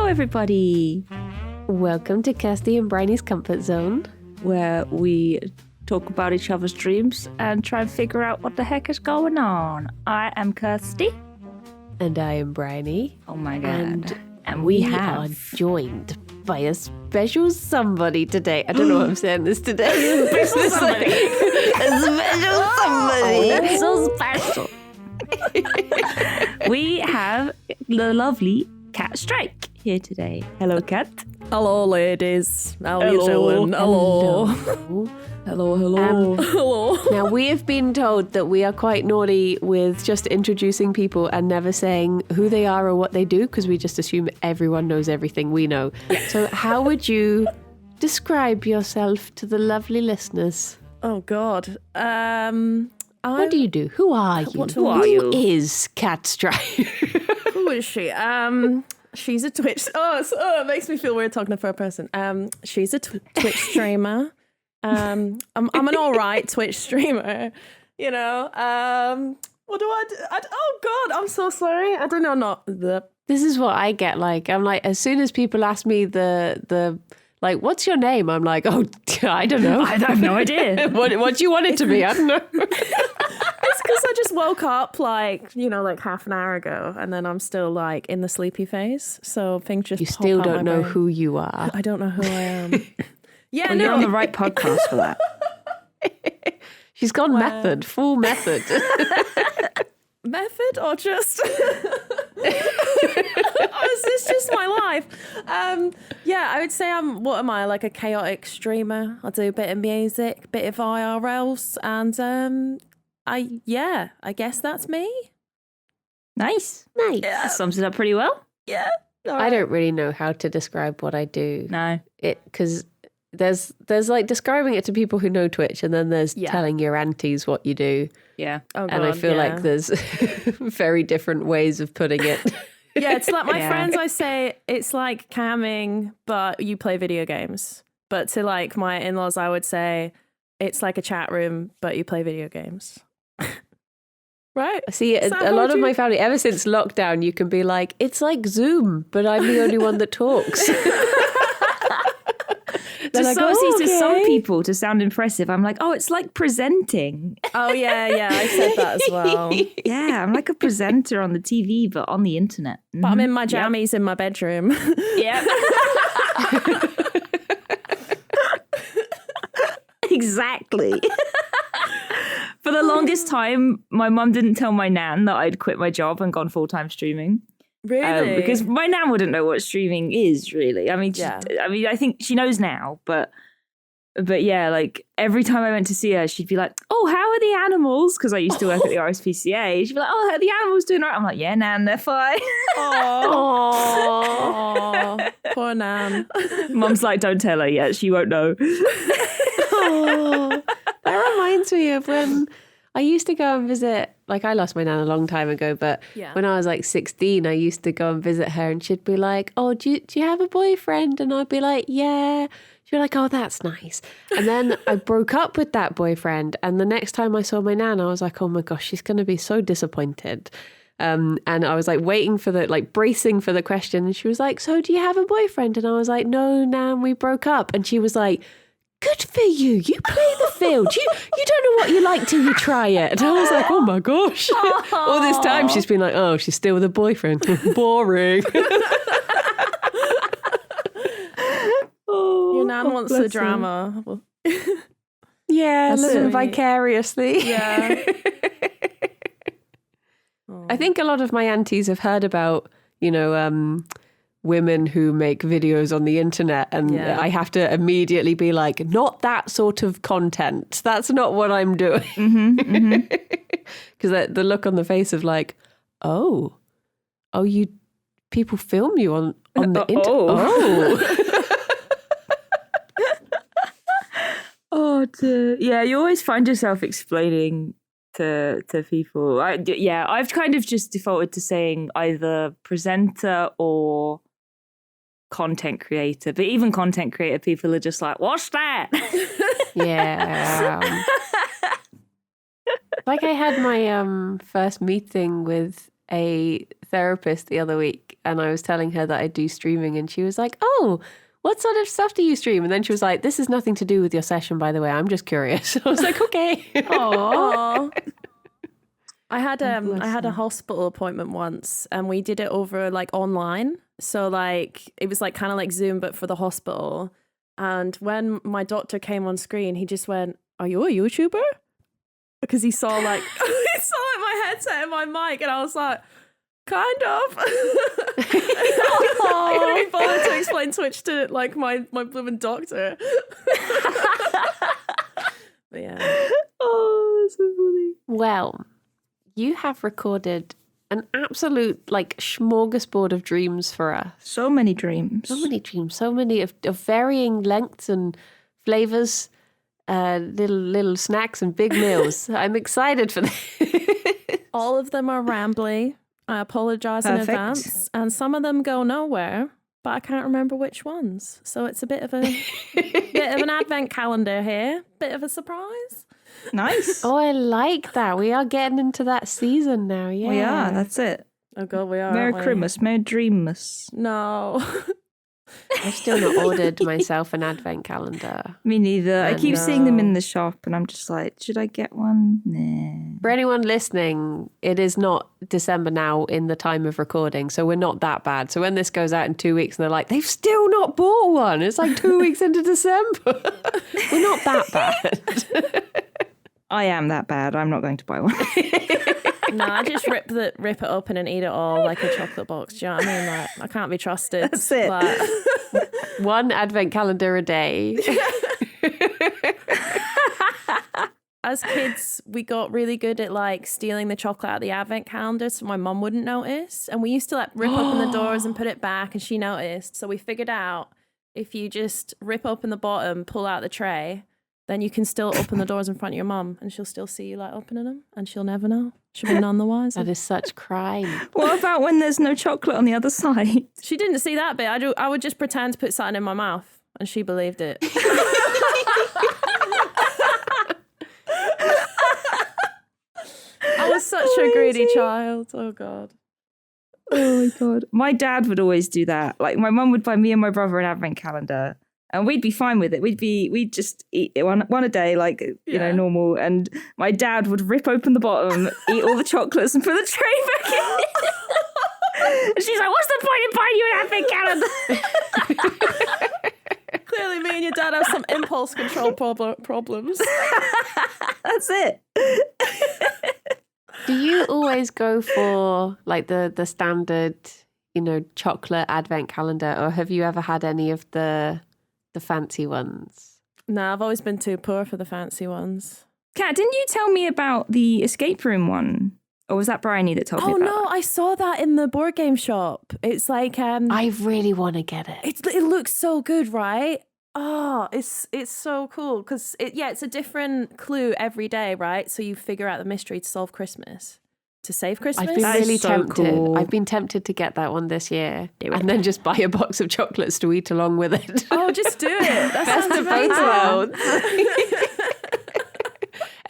everybody. Welcome to Kirsty and Bryony's Comfort Zone, where we talk about each other's dreams and try and figure out what the heck is going on. I am Kirsty. And I am Bryony. Oh my god. And we are joined by a special somebody today. I don't know what I'm saying this today. Special somebody. A special somebody. Oh, that's so special. We have the lovely KattStrike here today. Hello, Kat. Hello, ladies. How are you Hello. doing? Hello. Hello. Hello. Now, we have been told that we are quite naughty with just introducing people and never saying who they are or what they do, because we just assume everyone knows everything we know. So how would you describe yourself to the lovely listeners? Oh, God. What do you do? Who are you? Who are you? Who is KattStrike? Who is she? She's a Twitch. It makes me feel weird talking to a third person. She's a Twitch streamer. I'm an all right Twitch streamer. You know. What do I do? Oh God, I'm so sorry. I don't know. This is what I get like. I'm like, as soon as people ask me the like, what's your name? I'm like, oh, I don't know. I have no idea. what do you want it to be? I don't know. It's because I just woke up like half an hour ago, and then I'm still like in the sleepy phase. So things just You pop still out don't my know brain. who you are. I don't know who I am. Yeah, Well, you're on the right podcast for that. She's gone method, full method. Method or just is this just my life? Yeah, I would say what am I, like a chaotic streamer? I do a bit of music, bit of IRLs, and I guess that's me. Nice. Nice. That sums it up pretty well. Yeah. I don't really know how to describe what I do. No. Because there's like describing it to people who know Twitch, and then there's telling your aunties what you do. Yeah. Oh, God, And I feel like there's very different ways of putting it. Yeah, it's like my Yeah. friends, I say it's like camming, but you play video games. But to like my in-laws, I would say it's like a chat room, but you play video games. Right? See, a lot of my family, ever since lockdown, you can be like, it's like Zoom, but I'm the only one that talks. To like, to some okay. people, to sound impressive, I'm like, oh, it's like presenting. Oh, yeah, I said that as well. Yeah, I'm like a presenter on the TV, but on the internet. But I'm in my jammies in my bedroom. Yeah. Exactly. For the longest time, my mum didn't tell my nan that I'd quit my job and gone full-time streaming. Really? Because my nan wouldn't know what streaming is, really. I mean, I think she knows now, but yeah, like every time I went to see her, she'd be like, "Oh, how are the animals?" Because I used to work at the RSPCA. She'd be like, "Oh, are the animals doing all right?" I'm like, "Yeah, Nan, they're fine." Aww. Poor Nan. Mum's like, "Don't tell her yet; she won't know." Oh, that reminds me of when I used to go and visit, like I lost my nan a long time ago, but when I was like 16, I used to go and visit her, and she'd be like, "Oh, do you have a boyfriend?" And I'd be like, "Yeah." She'd be like, "Oh, that's nice." And then I broke up with that boyfriend, and the next time I saw my nan, I was like, "Oh my gosh, she's going to be so disappointed." And I was like bracing for the question, and she was like, "So do you have a boyfriend?" And I was like, "No, Nan, we broke up." And she was like, "Good for you. You play the field. You don't know what you like till you try it." And I was like, "Oh my gosh." All this time she's been like, "Oh, she's still with a boyfriend." Boring. Your Nan wants the drama. Yeah, That's living sweet. vicariously. Yeah. I think a lot of my aunties have heard about, women who make videos on the internet, and I have to immediately be like, not that sort of content. That's not what I'm doing. Because the look on the face of like, oh, people film you on the internet. Oh. Oh, yeah, you always find yourself explaining to people. I've kind of just defaulted to saying either presenter or content creator, but even content creator people are just like, "What's that?" Yeah. Like I had my first meeting with a therapist the other week, and I was telling her that I do streaming, and she was like, "Oh, what sort of stuff do you stream?" And then she was like, "This is nothing to do with your session, by the way. I'm just curious." I was like, "Okay." Aww. I had a hospital appointment once, and we did it over like online. So like it was like kind of like Zoom, but for the hospital. And when my doctor came on screen, he just went, "Are you a YouTuber?" Because he saw like my headset and my mic, and I was like, kind of. I couldn't even bother to explain Twitch to like my blooming doctor. But yeah. Oh, that's so funny. Well, you have recorded an absolute like smorgasbord of dreams for us. So many dreams. So many of varying lengths and flavors, little snacks and big meals. I'm excited for this. All of them are rambly. I apologize in advance. And some of them go nowhere, but I can't remember which ones. So it's a bit of an advent calendar here. Bit of a surprise. Nice. Oh, I like that. We are getting into that season now. Yeah, We are. That's it. Oh God, we are. Merry aren't we? Christmas. Merry Dreammas. No. I've still not ordered myself an advent calendar. Me neither. I keep No. seeing them in the shop, and I'm just like, should I get one? Nah. For anyone listening, it is not December now in the time of recording, so we're not that bad. So when this goes out in 2 weeks and they're like, they've still not bought one, it's like 2 weeks into December. We're not that bad. I am that bad. I'm not going to buy one. No, I just rip it open and eat it all like a chocolate box. Do you know what I mean? Like, I can't be trusted. That's it. Like, One advent calendar a day. as kids, we got really good at like stealing the chocolate out of the advent calendar so my mum wouldn't notice. And we used to like rip open the doors and put it back, and she noticed. So we figured out if you just rip open the bottom, pull out the tray, then you can still open the doors in front of your mum, and she'll still see you like opening them, and she'll never know. She'll be none the wiser. That is such crime. What about when there's no chocolate on the other side? She didn't see that bit. I would just pretend to put something in my mouth, and she believed it. I was such a greedy child. Oh God. Oh my God. My dad would always do that. Like my mum would buy me and my brother an advent calendar, and we'd be fine with it. We'd just eat it one a day, like, you know, normal. And my dad would rip open the bottom, eat all the chocolates, and put the tray back in. And she's like, "What's the point in buying you an advent calendar?" Clearly, me and your dad have some impulse control problems. That's it. Do you always go for like the standard, you know, chocolate advent calendar, or have you ever had any of the fancy ones? No, I've always been too poor for the fancy ones. Kat, didn't you tell me about the escape room one? Or was that Bryony that told me about no, that? I saw that in the board game shop. It's like I really want to get it. it looks so good, right? Oh, it's so cool because it's a different clue every day, right? So you figure out the mystery to solve Christmas, to save Christmas. I've been That is really so tempted. cool. I've been tempted to get that one this year, Do it. and then just buy a box of chocolates to eat along with it. Oh, just do it. That Best sounds of both amazing. worlds.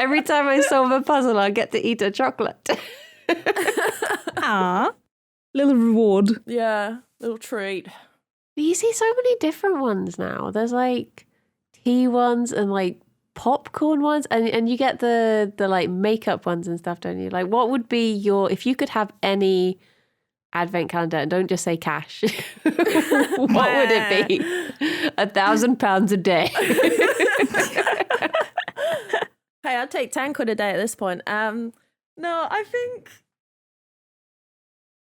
Every time I solve a puzzle, I get to eat a chocolate. Ah, little reward. Yeah, little treat. But you see so many different ones now. There's like tea ones and like popcorn ones, and you get the like makeup ones and stuff, don't you? Like, what would be your, if you could have any advent calendar, and don't just say cash, what would it be? £1,000 a day. Hey, I'd take 10 quid a day at this point. No, I think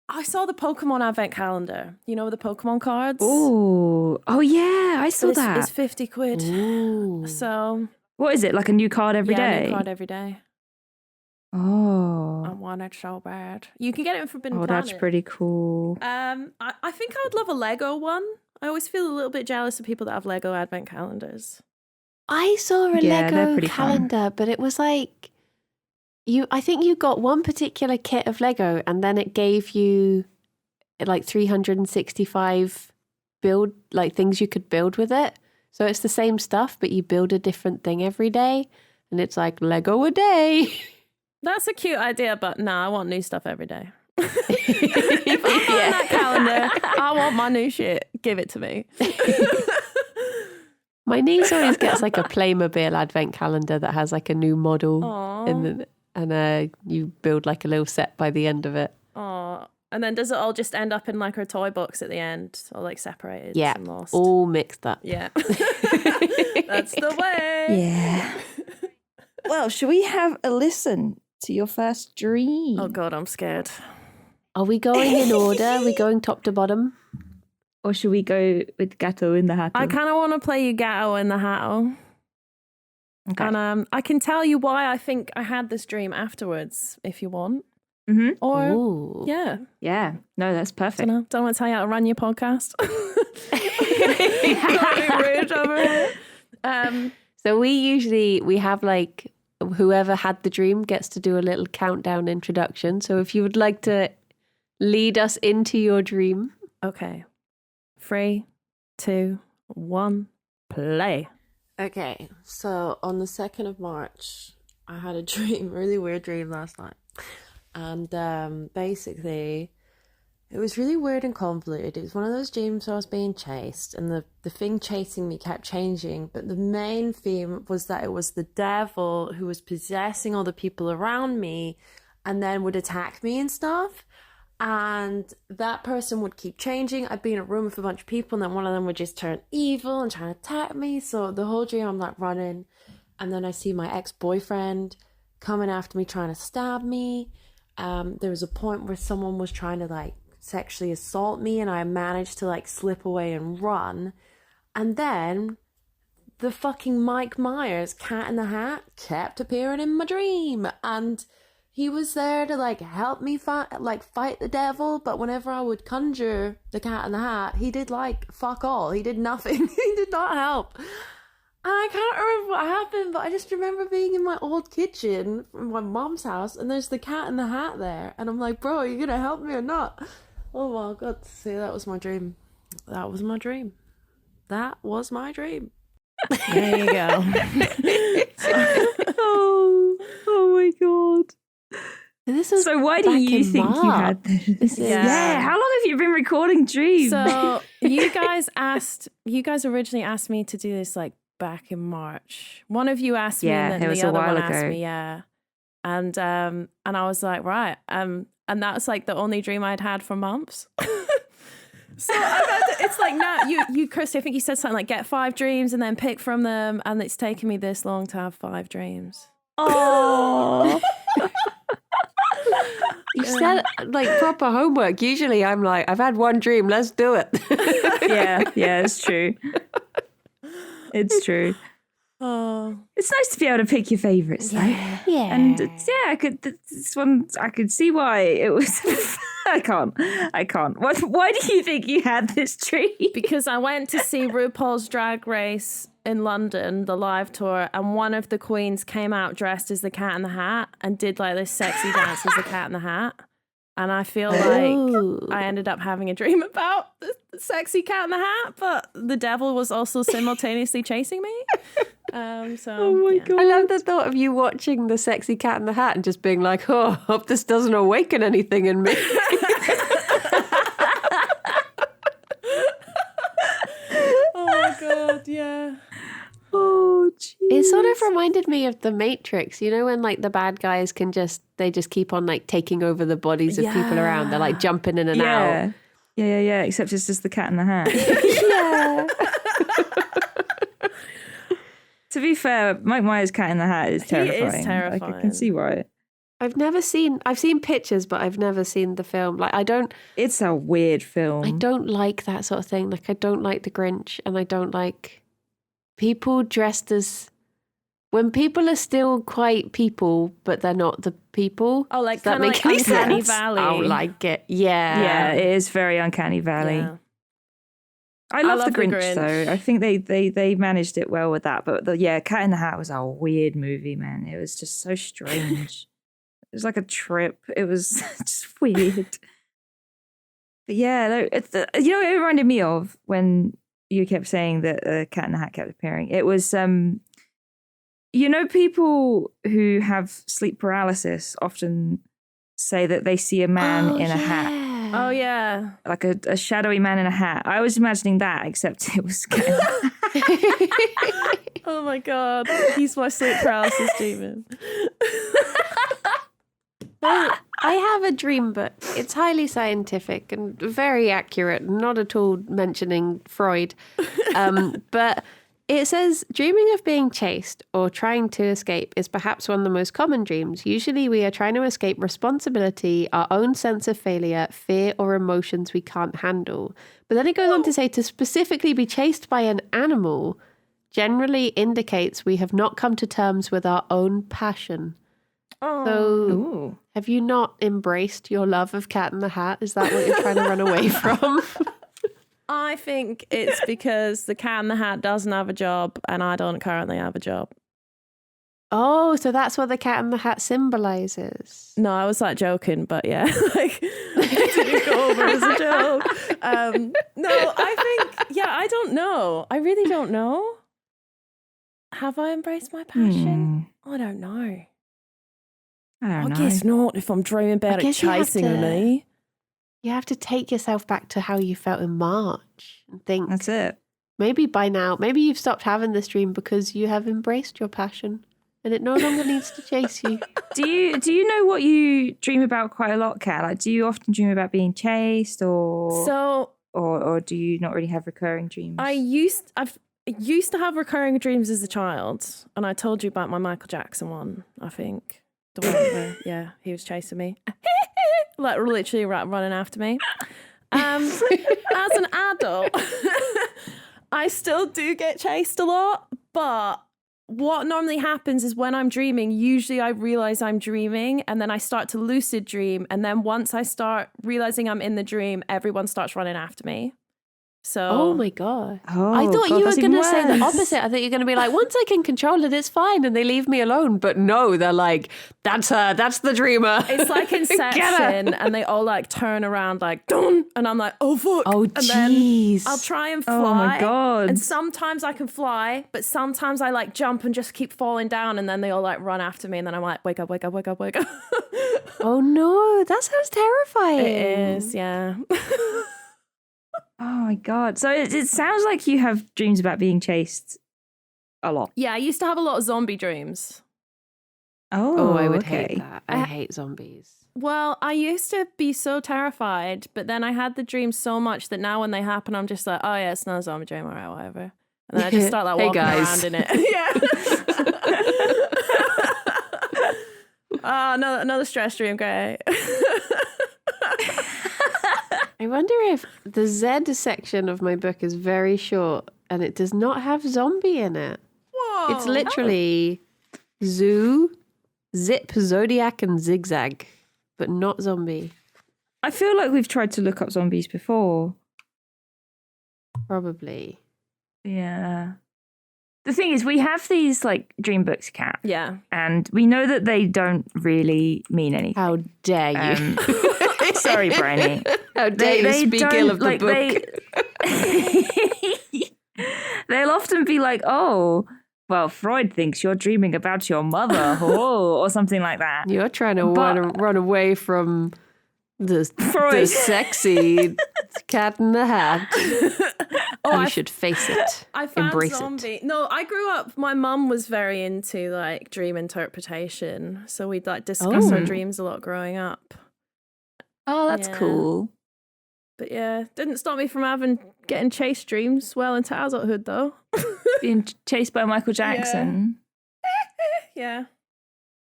I saw the Pokemon advent calendar. You know, the Pokemon cards. Oh yeah, I saw that. It's 50 quid. Ooh. So What is it, like a new card every day? a new card every day. I Oh, want it so bad. You can get it in Forbidden oh, Planet. that's pretty cool. I think I would love a Lego one. I always feel a little bit jealous of people that have Lego advent calendars. I saw a Yeah, they're Lego pretty fun. calendar, but it was like I think you got one particular kit of Lego, and then it gave you like 365 build, like things you could build with it. So it's the same stuff, but you build a different thing every day, and it's like Lego a day. That's a cute idea, but no, I want new stuff every day. If I find that calendar, I want my new shit. Give it to me. My niece always gets like a Playmobil advent calendar that has like a new model and you build like a little set by the end of it. Oh, and then does it all just end up in like her toy box at the end, or like separated? Yeah, and lost? all mixed up. Yeah, that's the way. Yeah. Well, should we have a listen to your first dream? Oh God, I'm scared. Are we going in order? Are we going top to bottom? Or should we go with Gatto in the Hat? I kind of want to play you Gatto in the Hatto. Okay. And I can tell you why I think I had this dream afterwards, if you want. Mm-hmm. Or, Ooh. yeah. Yeah. No, that's perfect. Don't want to tell you how to run your podcast. Got rude over here. So we have like whoever had the dream gets to do a little countdown introduction. So if you would like to lead us into your dream. Okay. 3, 2, 1, play. Okay, so on the 2nd of March, I had a dream, really weird dream last night. And basically, it was really weird and convoluted. It was one of those dreams where I was being chased, and the thing chasing me kept changing. But the main theme was that it was the devil who was possessing all the people around me and then would attack me and stuff. And that person would keep changing. I'd be in a room with a bunch of people, and then one of them would just turn evil and try to attack me. So the whole dream, I'm like running, and then I see my ex-boyfriend coming after me, trying to stab me. There was a point where someone was trying to like sexually assault me, and I managed to like slip away and run. And then the fucking Mike Myers, Cat in the Hat, kept appearing in my dream, and he was there to like help me fight the devil. But whenever I would conjure the Cat in the Hat, he did like fuck all. He did nothing. He did not help. And I can't remember what happened, but I just remember being in my old kitchen from my mom's house, and there's the Cat in the Hat there, and I'm like, bro, are you gonna help me or not? Oh my God, see, that was my dream. That was my dream. That was my dream. There you go. Oh my God. This is So why do you think you had This this? is- Yeah. How long have you been recording dreams? So you guys originally asked me to do this like back in March. One of you asked me, Yeah, and it then was the a other while one asked ago. me, yeah. And I was like, right. And that's like the only dream I'd had for months. So it's like now you, Kirsty, I think you said something like get 5 dreams and then pick from them, and it's taken me this long to have 5 dreams. Oh. You said like proper homework. Usually I'm like, I've had one dream, let's do it. yeah, it's true. It's true. Oh, It's nice to be able to pick your favourites, though. Yeah. And this one, I could see why it was. I can't. Why do you think you had this dream? because I went to see RuPaul's Drag Race in London, the live tour, and one of the queens came out dressed as the Cat in the Hat and did like this sexy dance as the Cat in the Hat. And I feel like I ended up having a dream about the sexy Cat in the Hat, but the devil was also simultaneously chasing me. Oh my God. I love the thought of you watching the sexy Cat in the Hat and just being like, oh, hope this doesn't awaken anything in me. Oh my God, yeah. Oh, geez. It sort of reminded me of The Matrix, you know, when like the bad guys they just keep on like taking over the bodies of people around. They're like jumping in and out. Yeah. Except it's just the Cat in the Hat. Yeah. To be fair, Mike Myers' Cat in the Hat is terrifying. He is terrifying. Like, I can see why. I've seen pictures, but I've never seen the film. Like It's a weird film. I don't like that sort of thing. Like I don't like The Grinch, and I don't like people dressed as when people are still quite people, but they're not the people. Oh, like Does that kind of make like any Uncanny sense? Valley. I don't like it. Yeah. Yeah, it is very Uncanny Valley. Yeah. I love love the The Grinch, Grinch. though. I think they managed it well with that. But Cat in the Hat was a weird movie, man. It was just so strange. It was like a trip. It was just weird. But yeah, no, you know what it reminded me of when you kept saying that Cat in the Hat kept appearing? It was, you know, people who have sleep paralysis often say that they see a man in a hat. Oh, yeah. Like a shadowy man in a hat. I was imagining that, except it was Oh my God. He's my sleep paralysis demon. I have a dream book. It's highly scientific and very accurate, not at all mentioning Freud. But it says, dreaming of being chased or trying to escape is perhaps one of the most common dreams. Usually we are trying to escape responsibility, our own sense of failure, fear, or emotions we can't handle. But then it goes on to say to specifically be chased by an animal generally indicates we have not come to terms with our own passion. So have you not embraced your love of Cat in the Hat? Is that what you're trying to run away from? I think it's because the Cat in the Hat doesn't have a job and I don't currently have a job. Oh, so that's what the Cat in the Hat symbolizes. No, I was like joking, but yeah, like it didn't go over as a joke. No, I think, I don't know. I really don't know. Have I embraced my passion? I don't know. I guess not if I'm dreaming about it chasing me. You have to take yourself back to how you felt in March and think. That's it. Maybe by now, maybe you've stopped having this dream because you have embraced your passion and it no longer needs to chase you. Do you know what you dream about quite a lot, Kat? Like, do you often dream about being chased or do you not really have recurring dreams? I used to have recurring dreams as a child, and I told you about my Michael Jackson one, I think. The one where, he was chasing me. Like literally running after me. As an adult, I still do get chased a lot, but what normally happens is when I'm dreaming, usually I realize I'm dreaming and then I start to lucid dream. And then once I start realizing I'm in the dream, everyone starts running after me. So, oh my God. I thought you were going to say the opposite. I thought you were going to be like, once I can control it, it's fine. And they leave me alone. But no, they're like, that's her. That's the dreamer. It's like Inception. And they all like turn around like, dun. And I'm like, oh, fuck. Oh, jeez. I'll try and fly. Oh my God. And sometimes I can fly, but sometimes I like jump and just keep falling down. And then they all like run after me. And then I'm like, wake up, wake up, wake up, wake up. Oh no, that sounds terrifying. It is, yeah. Oh my God. So it sounds like you have dreams about being chased a lot. Yeah, I used to have a lot of zombie dreams. Oh, I would hate that. I hate zombies. Well, I used to be so terrified, but then I had the dream so much that now when they happen, I'm just like, oh yeah, it's not a zombie dream, all right, whatever. And then I just start like walking around in it. Yeah. Another stress dream, great. I wonder if the Z section of my book is very short and it does not have zombie in it. Whoa. It's literally zoo, zip, zodiac, and zigzag, but not zombie. I feel like we've tried to look up zombies before. Probably. Yeah. The thing is, we have these like dream books, Kat. Yeah. And we know that they don't really mean anything. How dare you? Sorry, Bryony. How dare you speak ill of the book? They'll often be like, oh, well, Freud thinks you're dreaming about your mother, or something like that. You're trying to run away from the sexy Cat in the Hat. You should face it. I found Embrace zombie. it. No, I grew up, my mum was very into like dream interpretation. So we'd like discuss our dreams a lot growing up. Oh, that's cool. But yeah, didn't stop me from getting chase dreams well into adulthood though. Being chased by Michael Jackson. Yeah.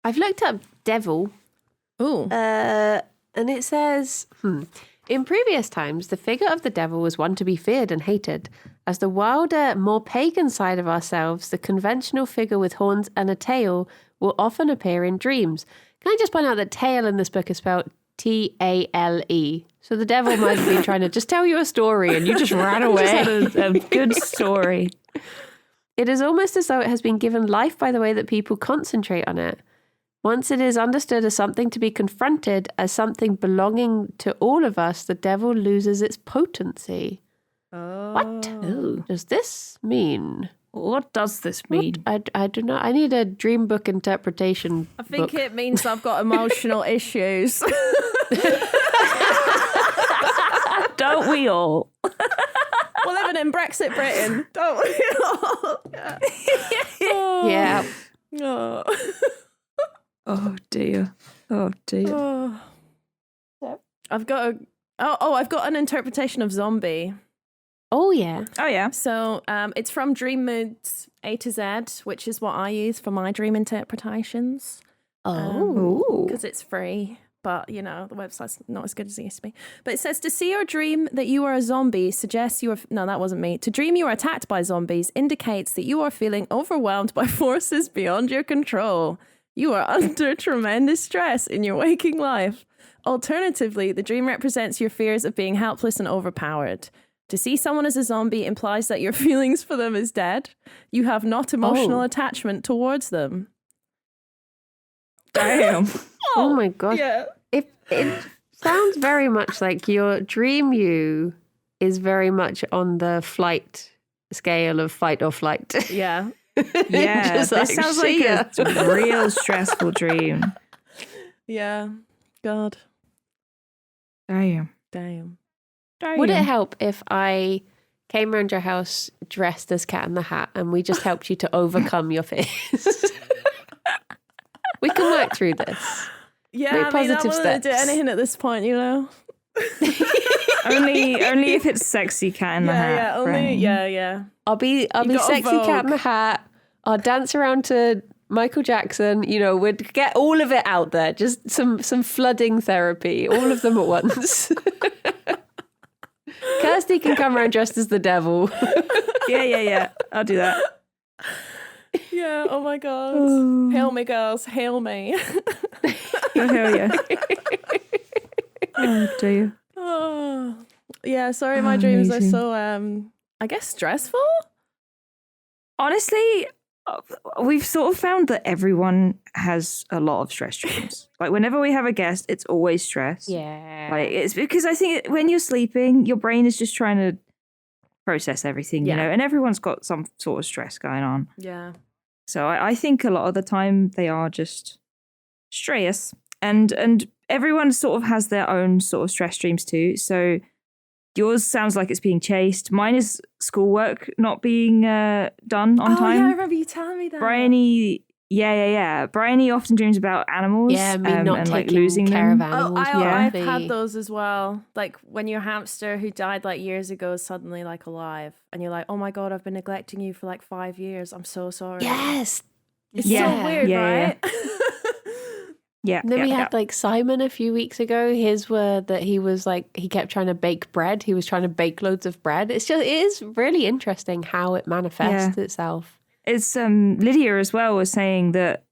I've looked up devil. Ooh. And it says, in previous times, the figure of the devil was one to be feared and hated. As the wilder, more pagan side of ourselves, the conventional figure with horns and a tail will often appear in dreams. Can I just point out that tail in this book is spelled Tale. So the devil might have been trying to just tell you a story and you just ran away. Just had a good story. It is almost as though it has been given life by the way that people concentrate on it. Once it is understood as something to be confronted, as something belonging to all of us, the devil loses its potency. Oh. What does this mean? What does this mean? I don't know. I need a dream book interpretation. I think book. it means I've got emotional issues. Don't we all? We're living in Brexit Britain, don't we all? Yeah. Oh. Oh dear. Oh dear. Oh. I've got I've got an interpretation of zombie. Oh yeah. Oh yeah. So it's from Dream Moods A to Z, which is what I use for my dream interpretations. Oh. Because it's free. But, you know, the website's not as good as it used to be. But it says, to see or dream that you are a zombie suggests you are... No, that wasn't me. To dream you are attacked by zombies indicates that you are feeling overwhelmed by forces beyond your control. You are under tremendous stress in your waking life. Alternatively, the dream represents your fears of being helpless and overpowered. To see someone as a zombie implies that your feelings for them is dead. You have not emotional attachment towards them. Damn. Oh my gosh. Yeah. It sounds very much like your dream you is very much on the flight scale of fight or flight. Yeah. Yeah, Just this sounds like a real stressful dream. Yeah. God. Damn. Damn. Would it help if I came around your house dressed as Cat in the Hat and we just helped you to overcome your fears? We can work through this. Yeah, Very I mean, positive I'm willing to do steps. anything at this point, you know? only if it's sexy Cat in the Hat. Yeah, only, friend. yeah. I'll be gotta sexy Cat in Vogue. the Hat. I'll dance around to Michael Jackson. You know, we'd get all of it out there. Just some flooding therapy, all of them at once. Kirsty can come around dressed as the devil. Yeah. I'll do that. Yeah, oh my God. Hail me, girls. Hail me. Oh, hell yeah. Oh dear. Oh. Yeah, sorry, my dreams are Amazing. so, I guess, stressful? Honestly, we've sort of found that everyone has a lot of stress dreams. Like whenever we have a guest, it's always stress. Yeah. Like it's because I think when you're sleeping, your brain is just trying to process everything, you Yeah. know, and everyone's got some sort of stress going on. Yeah. So I think a lot of the time they are just stress, and everyone sort of has their own sort of stress dreams too. So yours sounds like it's being chased. Mine is schoolwork not being done on time. Yeah, I remember you telling me that. Bryony, yeah. Bryony often dreams about animals. Yeah, me not and like taking losing care them. of animals. I've properly. had those as well. Like when your hamster who died like years ago is suddenly like alive and you're like, oh my God, I've been neglecting you for like 5 years. I'm so sorry. Yes. It's Yeah. so weird, Yeah. right? Yeah. And then we yeah. had like Simon a few weeks ago. His were that he was like, he kept trying to bake bread. He was trying to bake loads of bread. It is really interesting how it manifests itself. It's Lydia as well was saying that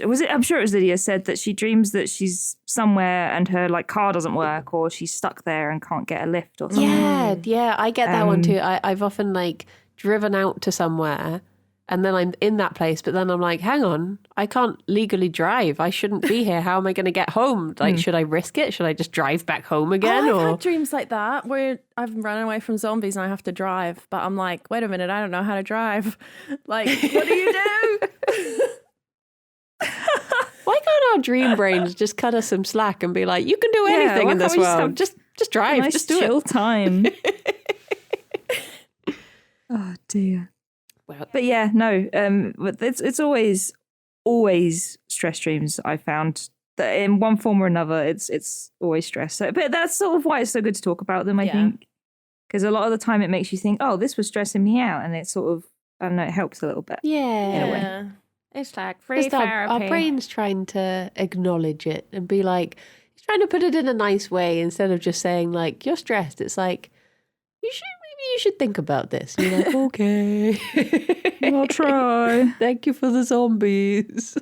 I'm sure it was Lydia said that she dreams that she's somewhere and her like car doesn't work or she's stuck there and can't get a lift or something. Yeah, I get that one too. I've often like driven out to somewhere and then I'm in that place, but then I'm like, hang on, I can't legally drive. I shouldn't be here. How am I going to get home? Like, should I risk it? Should I just drive back home again? I've had dreams like that where I've run away from zombies and I have to drive, but I'm like, wait a minute, I don't know how to drive. Like, what do you do? Why can't our dream brains just cut us some slack and be like, you can do anything why in can't this we just world? have Just drive. Nice just do chill it. time. Oh dear. Well, But yeah, no. But it's always stress dreams. I found that in one form or another, it's always stress. So, but that's sort of why it's so good to talk about them. I think because a lot of the time it makes you think, oh, this was stressing me out, and it sort of I don't know, it helps a little bit. yeah. In a way. It's like free Just therapy. our brain's trying to acknowledge it and be like, he's trying to put it in a nice way instead of just saying like, you're stressed. It's like, maybe you should think about this. And you're like, okay. I'll try. Thank you for the zombies.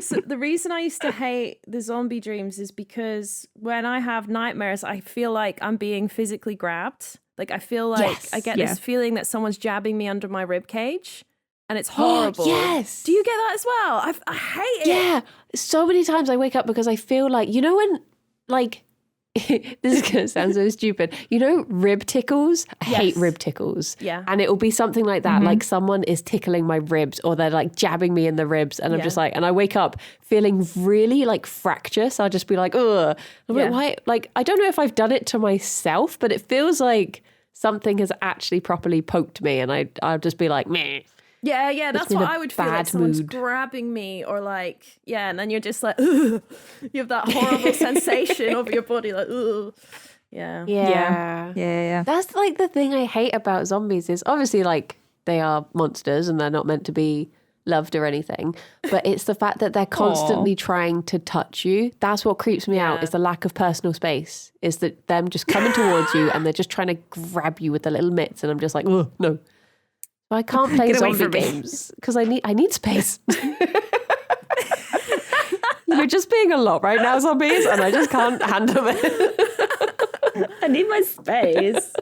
So the reason I used to hate the zombie dreams is because when I have nightmares, I feel like I'm being physically grabbed. Like I feel like Yes. I get Yeah. this feeling that someone's jabbing me under my rib cage, and it's horrible. Yes. Do you get that as well? I hate it. Yeah. So many times I wake up because I feel like, you know, when like this is going to sound so stupid. You know, rib tickles? I hate rib tickles. Yeah. And it'll be something like that. Like someone is tickling my ribs or they're like jabbing me in the ribs. And I'm just like, and I wake up feeling really like fractious. I'll just be like, ugh. I'm like, why? Like, I don't know if I've done it to myself, but it feels like something has actually properly poked me. And I'll just be like, meh. Yeah, that's what I would feel, like someone's grabbing me or like, and then you're just like, ugh. You have that horrible sensation over your body, like, ugh. Yeah. That's like the thing I hate about zombies is obviously like they are monsters and they're not meant to be loved or anything, but it's the fact that they're constantly trying to touch you. That's what creeps me out, is the lack of personal space, is that them just coming towards you and they're just trying to grab you with their little mitts, and I'm just like, oh, no. I can't play zombie games because I need space. You're just being a lot right now, zombies, and I just can't handle it. I need my space.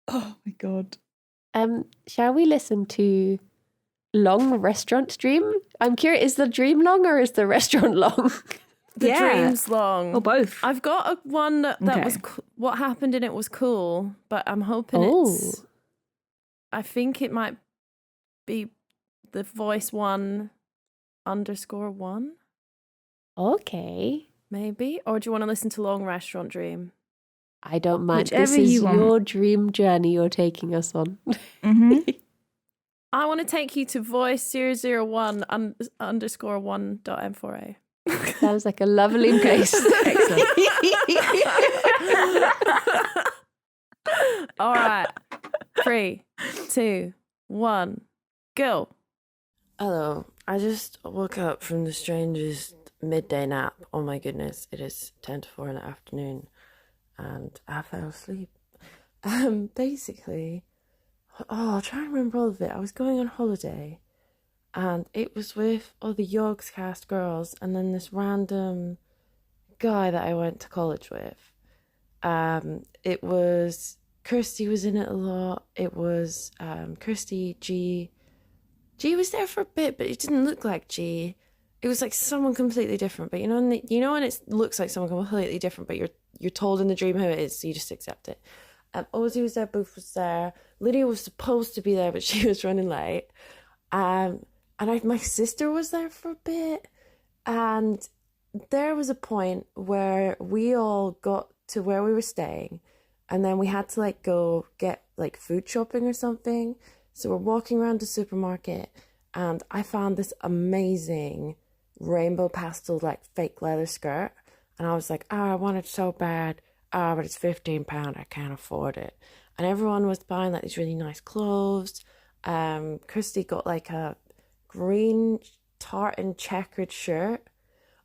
Oh my God. Shall we listen to Long Restaurant Dream? I'm curious, is the dream long or is the restaurant long? The dream's long. Or both. I've got one that was what happened in it was cool, but I'm hoping I think it might be the voice 1_1. Okay. Maybe. Or do you want to listen to Long Restaurant Dream? I don't mind. Whichever this is you want. your dream journey you're taking us on. I want to take you to voice 001 _1.m4a. Sounds like a lovely place. Excellent. All right. 3, 2, 1, go. Hello. I just woke up from the strangest midday nap. Oh my goodness, it is 10 to 4 in the afternoon and I fell asleep. Basically, I'll try and remember all of it. I was going on holiday and it was with all the Yogs cast girls and then this random guy that I went to college with. It was Kirsty was in it a lot. It was Kirsty, G was there for a bit, but it didn't look like G. It was like someone completely different. But you know when it looks like someone completely different, but you're told in the dream who it is, so you just accept it. Ozzy was there, Booth was there. Lydia was supposed to be there, but she was running late. My sister was there for a bit, and there was a point where we all got to where we were staying, and then we had to like go get like food shopping or something. So we're walking around the supermarket and I found this amazing rainbow pastel like fake leather skirt. And I was like, I want it so bad. But it's £15. I can't afford it. And everyone was buying like these really nice clothes. Kirsty got like a green tartan checkered shirt.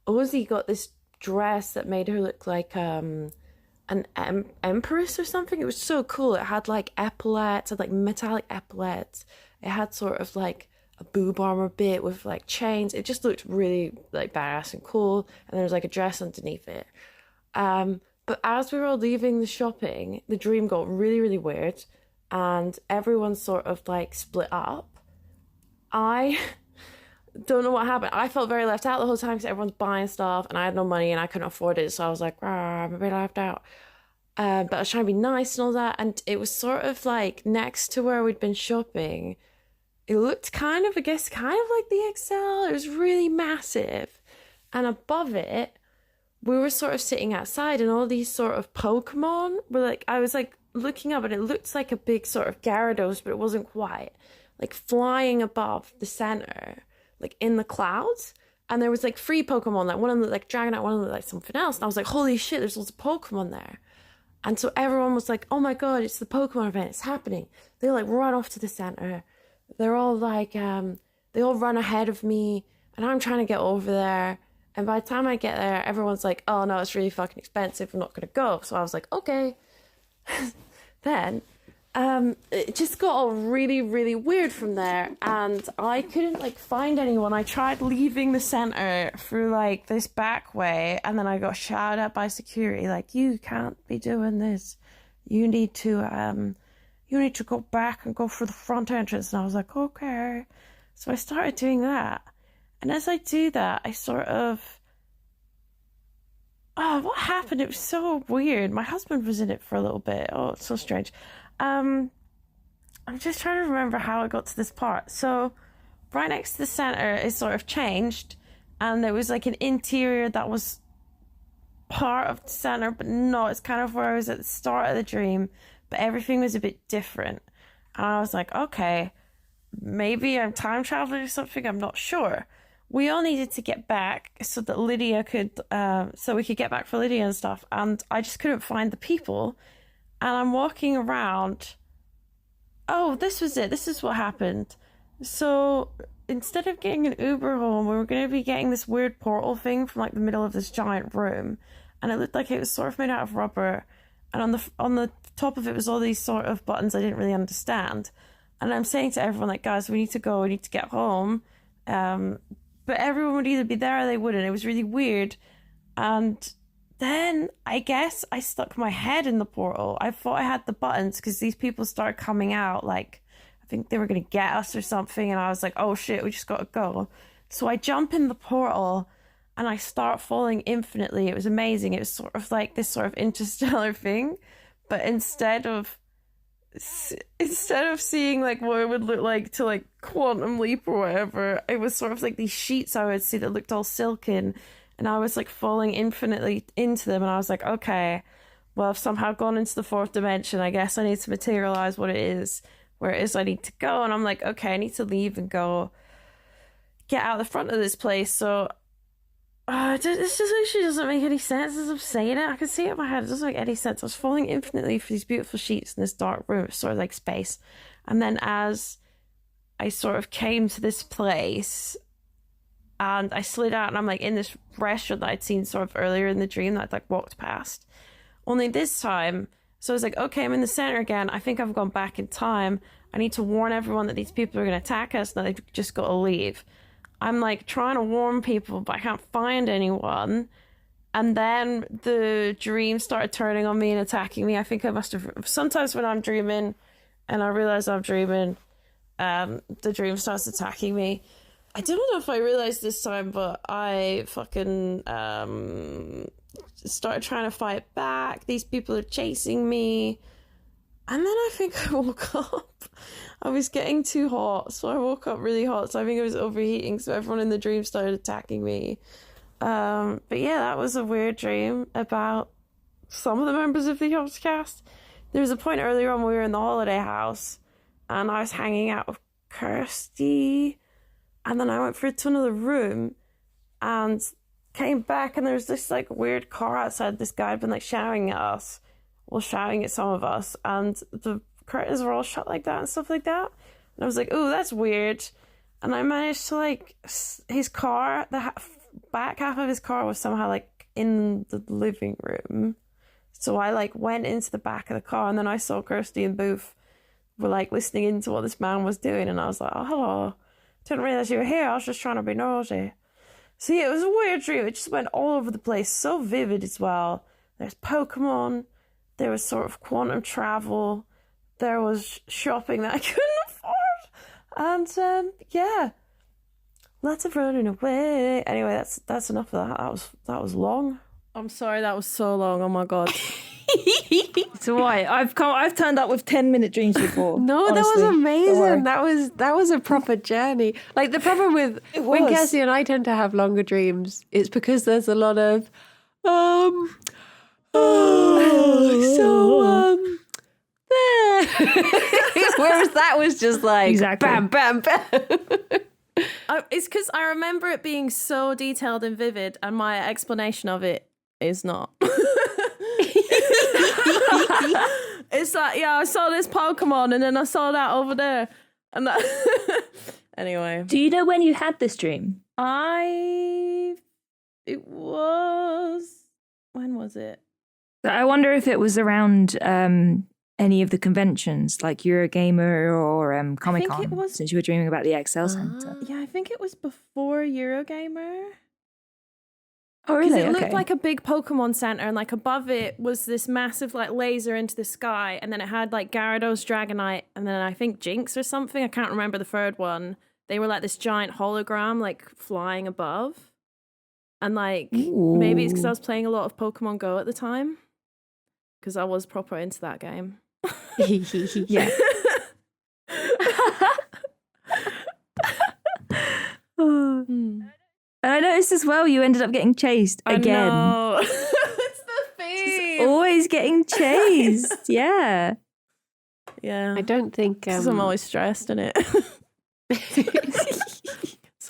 Ozzy got this dress that made her look like an empress or something. It was so cool. It had like epaulettes, had like metallic epaulettes. It had sort of like a boob armor bit with like chains. It just looked really like badass and cool. And there was like a dress underneath it. But as we were all leaving the shopping, the dream got really, really weird. And everyone sort of like split up. I don't know what happened. I felt very left out the whole time because everyone's buying stuff and I had no money and I couldn't afford it. So I was like, I'm a bit left out. But I was trying to be nice and all that. And it was sort of like next to where we'd been shopping. It looked kind of like the Excel. It was really massive. And above it, we were sort of sitting outside and all these sort of Pokemon were like, I was like looking up and it looked like a big sort of Gyarados, but it wasn't quite. Like flying above the center, like in the clouds. And there was like 3 Pokemon, like one of them looked like Dragonite, one of them looked like something else. And I was like, holy shit, there's lots of Pokemon there. And so everyone was like, oh my God, it's the Pokemon event, it's happening. They like run off to the center. They're all like, they all run ahead of me and I'm trying to get over there. And by the time I get there, everyone's like, oh no, it's really fucking expensive, I'm not going to go. So I was like, okay. Then it just got all really, really weird from there. And I couldn't like find anyone. I tried leaving the center through like this back way. And then I got shouted at by security, like, you can't be doing this. You need to go back and go for the front entrance. And I was like, okay. So I started doing that. And as I do that, I sort of oh, what happened? It was so weird. My husband was in it for a little bit. Oh, it's so strange. I'm just trying to remember how I got to this part. So right next to the center is sort of changed, and there was like an interior that was part of the center, but no, it's kind of where I was at the start of the dream, but everything was a bit different. And I was like, okay, maybe I'm time traveling or something, I'm not sure. We all needed to get back so that Lydia could, so we could get back for Lydia and stuff, and I just couldn't find the people. And I'm walking around. Oh, this was it. This is what happened. So instead of getting an Uber home, we were going to be getting this weird portal thing from like the middle of this giant room, and it looked like it was sort of made out of rubber, and on the top of it was all these sort of buttons I didn't really understand. And I'm saying to everyone, like, guys, we need to go, we need to get home. But everyone would either be there or they wouldn't. It was really weird. And then I guess I stuck my head in the portal. I thought I had the buttons because these people started coming out, like, I think they were going to get us or something. And I was like, oh shit, we just got to go. So I jump in the portal and I start falling infinitely. It was amazing. It was sort of like this sort of interstellar thing. But instead of seeing like what it would look like to like quantum leap or whatever, it was sort of like these sheets I would see that looked all silken, and I was like falling infinitely into them. And I was like, okay, well, I've somehow gone into the fourth dimension. I guess I need to materialize what it is, where it is I need to go. And I'm like, okay, I need to leave and go get out the front of this place. So this just actually doesn't make any sense as I'm saying it. I can see it in my head. It doesn't make any sense. I was falling infinitely for these beautiful sheets in this dark room, sort of like space. And then as I sort of came to this place and I slid out, and I'm like in this restaurant that I'd seen sort of earlier in the dream that I'd like walked past. Only this time, so I was like, okay, I'm in the center again. I think I've gone back in time. I need to warn everyone that these people are going to attack us and that they've just got to leave. I'm like trying to warn people, but I can't find anyone. And then the dream started turning on me and attacking me. I think I must have, sometimes when I'm dreaming and I realize I'm dreaming, the dream starts attacking me. I don't know if I realized this time, but I fucking started trying to fight back. These people are chasing me. And then I think I woke up. I was getting too hot, so I woke up really hot. So I think I was overheating, so everyone in the dream started attacking me. But yeah, that was a weird dream about some of the members of the host cast. There was a point earlier on we were in the holiday house, and I was hanging out with Kirsty, and then I went to another room, and came back, and there was this like weird car outside. This guy had been like shouting at us. Well, shouting at some of us, and the curtains were all shut like that and stuff like that. And I was like, oh, that's weird. And I managed to like, his car, the back half of his car was somehow like in the living room. So I like went into the back of the car, and then I saw Kirsty and Booth were like listening into what this man was doing. And I was like, oh, hello. Didn't realize you were here. I was just trying to be nosy. So yeah, it was a weird dream. It just went all over the place. So vivid as well. There's Pokemon. There was sort of quantum travel. There was shopping that I couldn't afford. And yeah, lots of running away. Anyway, that's enough of that. That was long. I'm sorry, that was so long. Oh my god. So why? I've turned up with 10-minute dreams before. No, honestly. that was amazing. That was a proper journey. Like the problem with when Cassie and I tend to have longer dreams, it's because there's a lot of there. Whereas that was just like exactly. Bam, bam, bam. It's because I remember it being so detailed and vivid, and my explanation of it is not. It's like, yeah, I saw this Pokemon, and then I saw that over there, and that. Anyway, do you know when you had this dream? It was. When was it? I wonder if it was around any of the conventions, like Eurogamer or Comic-Con, since you were dreaming about the Excel Center. Yeah, I think it was before Eurogamer. Oh, really? It looked like a big Pokemon Center, and like above it was this massive like laser into the sky, and then it had like Gyarados, Dragonite, and then I think Jinx or something. I can't remember the third one. They were like this giant hologram like flying above. And like, Ooh. maybe it's because I was playing a lot of Pokemon Go at the time. Because I was proper into that game. Yeah. And I noticed as well you ended up getting chased again. I know. It's the theme. Always getting chased. Yeah. Yeah. I don't think... 'Cause I'm always stressed in it.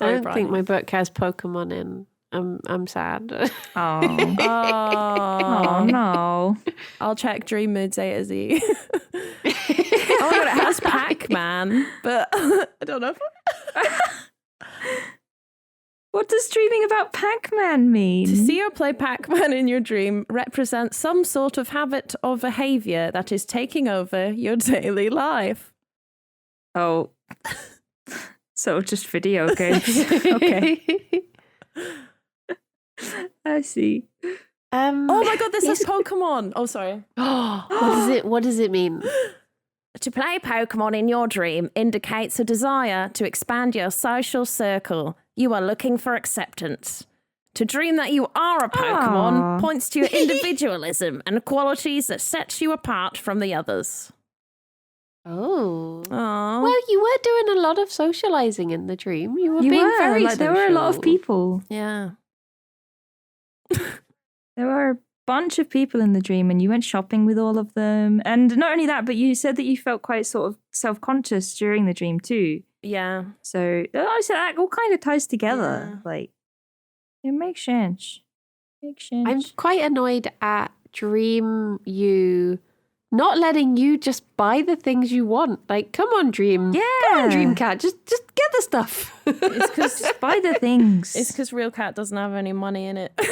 I don't think my book has Pokemon in. I'm sad. Oh. Oh no. I'll check Dream Moods A to Z. Oh my god, it has Pac-Man, but I don't know. What does dreaming about Pac-Man mean? To see or play Pac-Man in your dream represents some sort of habit or behavior that is taking over your daily life. Oh. So just video games. Okay. I see. Oh my god, this is Pokemon. Oh, sorry. What does it mean? To play Pokemon in your dream indicates a desire to expand your social circle. You are looking for acceptance. To dream that you are a Pokemon points to your individualism and qualities that sets you apart from the others. Oh. Aww. Well, you were doing a lot of socializing in the dream. You were being very social. There were a lot of people. Yeah. There were a bunch of people in the dream and you went shopping with all of them. And not only that, but you said that you felt quite sort of self-conscious during the dream too. Yeah. So I said that all kind of ties together. Yeah. Like, it makes sense. I'm quite annoyed at Dream you not letting you just buy the things you want. Like, come on, Dream. Yeah. Come on, Dream Cat. Just get the stuff. It's because Just buy the things. It's because Real Cat doesn't have any money in it. And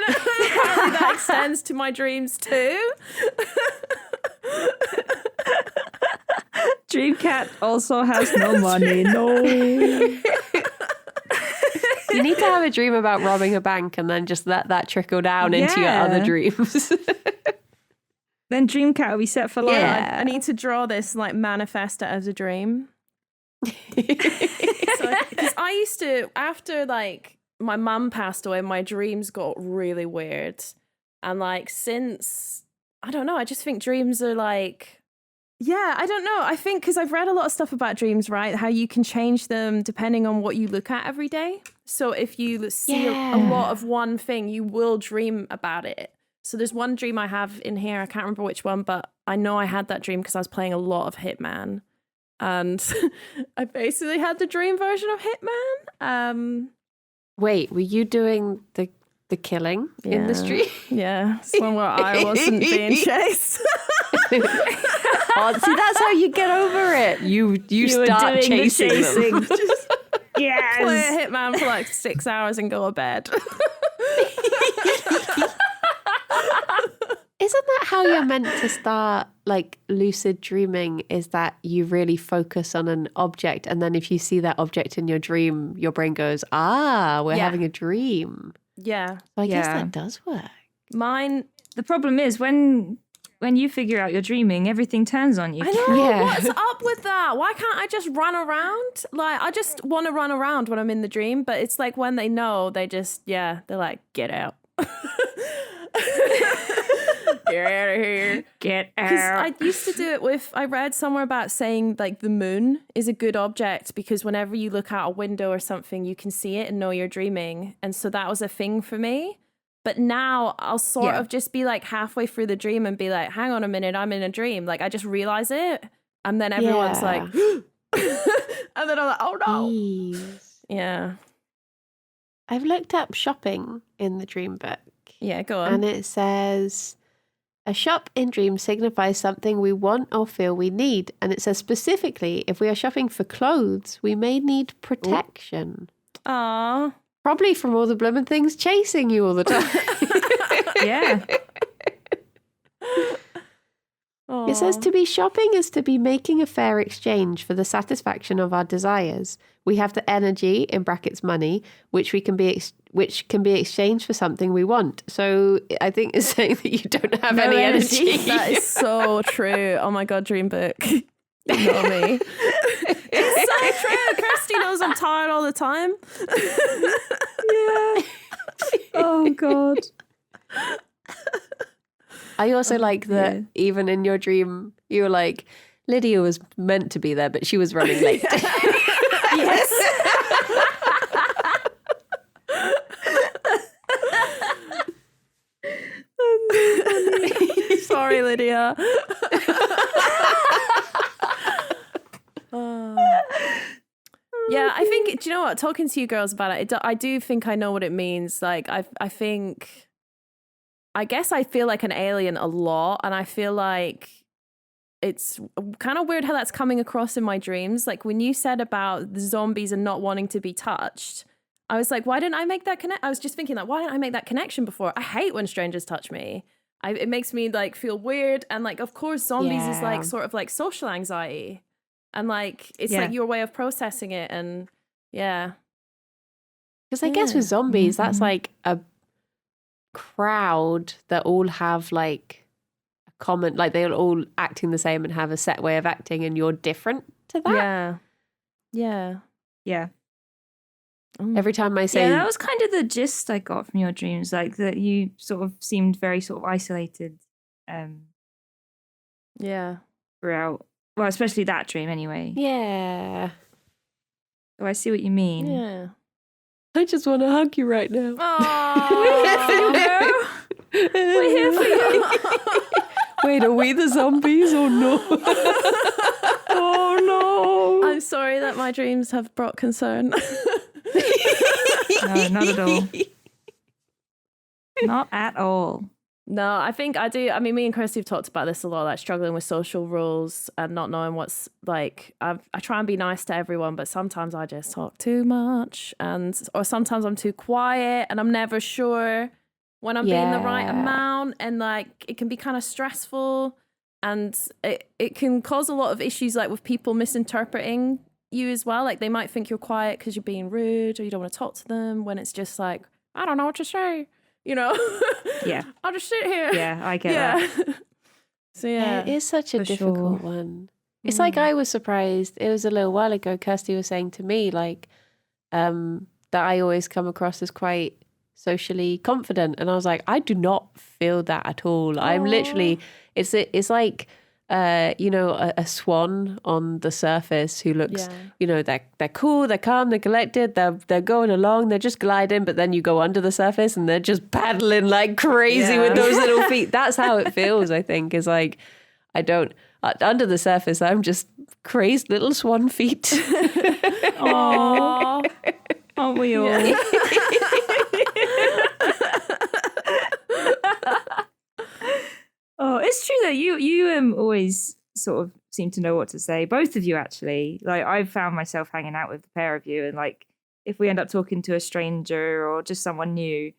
apparently that extends to my dreams too. Dreamcat also has no money. No. You need to have a dream about robbing a bank and then just let that trickle down into your other dreams. Then Dreamcat will be set for life. Yeah, I need to draw this, like, manifest it as a dream. Because I used to, after, like, my mum passed away, my dreams got really weird. And, like, since, I don't know, I just think dreams are, like, yeah, I don't know. I think, because I've read a lot of stuff about dreams, right? How you can change them depending on what you look at every day. So if you see a lot of one thing, you will dream about it. So there's one dream I have in here. I can't remember which one, but I know I had that dream because I was playing a lot of Hitman. And I basically had the dream version of Hitman. Wait, were you doing the killing in the street? Yeah, it's one where I wasn't being chased. Oh, see, that's how you get over it. You start chasing them. Yes. Play a Hitman for like 6 hours and go to bed. Isn't that how you're meant to start, like, lucid dreaming, is that you really focus on an object, and then if you see that object in your dream, your brain goes, we're having a dream. Yeah. So I guess that does work. The problem is when you figure out you're dreaming, everything turns on you. I know. What's up with that? Why can't I just run around? Like, I just want to run around when I'm in the dream, but it's like when they know, they just, they're like, get out. Get out of here. Get out. I used to do it with, I read somewhere about saying like the moon is a good object because whenever you look out a window or something, you can see it and know you're dreaming. And so that was a thing for me. But now I'll sort of just be like halfway through the dream and be like, hang on a minute, I'm in a dream. Like I just realize it. And then everyone's like, and then I'm like, oh no. Jeez. Yeah. I've looked up shopping in the dream book. Yeah, go on. And it says, a shop in dreams signifies something we want or feel we need. And it says specifically, if we are shopping for clothes, we may need protection. Aww. Probably from all the blooming things chasing you all the time. Yeah. It says to be shopping is to be making a fair exchange for the satisfaction of our desires. We have the energy, in brackets money, which can be exchanged for something we want. So I think it's saying that you don't have any energy. That is so true. Oh my God, dream book. You know me. It's so true. Kirsty knows I'm tired all the time. Yeah. Oh God. I also like that even in your dream, you were like, Lydia was meant to be there, but she was running late. Yes. Sorry, Lydia. Yeah, I think, do you know what? Talking to you girls about it, I do think I know what it means. Like, I think, I guess I feel like an alien a lot, and I feel like it's kind of weird how that's coming across in my dreams. Like, when you said about the zombies and not wanting to be touched, I was like, why didn't I make that connect? I was just thinking, like, why didn't I make that connection before? I hate when strangers touch me. It makes me, like, feel weird. And, like, of course, zombies is, like, sort of, like, social anxiety. And, like, it's, like, your way of processing it. And, yeah. Because I guess with zombies, that's, like, a crowd that all have, like, a common... Like, they're all acting the same and have a set way of acting, and you're different to that. Yeah. Yeah. Yeah. Every time I say... Yeah, that was kind of the gist I got from your dreams, like that you sort of seemed very sort of isolated throughout. Well, especially that dream anyway. Yeah. Oh, I see what you mean. Yeah. I just want to hug you right now. Oh, we're here for you. Wait, are we the zombies or no? Oh, no. I'm sorry that my dreams have brought concern. No, not at all. Not at all. No, I think I do. I mean, me and Kirsty have talked about this a lot, like struggling with social rules and not knowing what's like. I try and be nice to everyone, but sometimes I just talk too much, or sometimes I'm too quiet, and I'm never sure when I'm being the right amount, and like it can be kind of stressful, and it can cause a lot of issues, like with people misinterpreting you as well. Like they might think you're quiet because you're being rude or you don't want to talk to them, when it's just like, I don't know what to say, you know. Yeah. I'll just sit here. Yeah, I get that. So yeah, it is such a difficult one. It's like I was surprised. It was a little while ago, Kirsty was saying to me like that I always come across as quite socially confident, and I was like, I do not feel that at all. I'm literally it's like you know, a swan on the surface who looks, you know, they're cool, they're calm, they're collected, they're going along, they're just gliding, but then you go under the surface and they're just paddling like crazy with those little feet. That's how it feels, I think, is like, I don't, under the surface, I'm just crazed little swan feet. Aww. Aren't we all? Oh, it's true that you always sort of seem to know what to say. Both of you, actually. Like, I've found myself hanging out with the pair of you, and like, if we end up talking to a stranger or just someone new,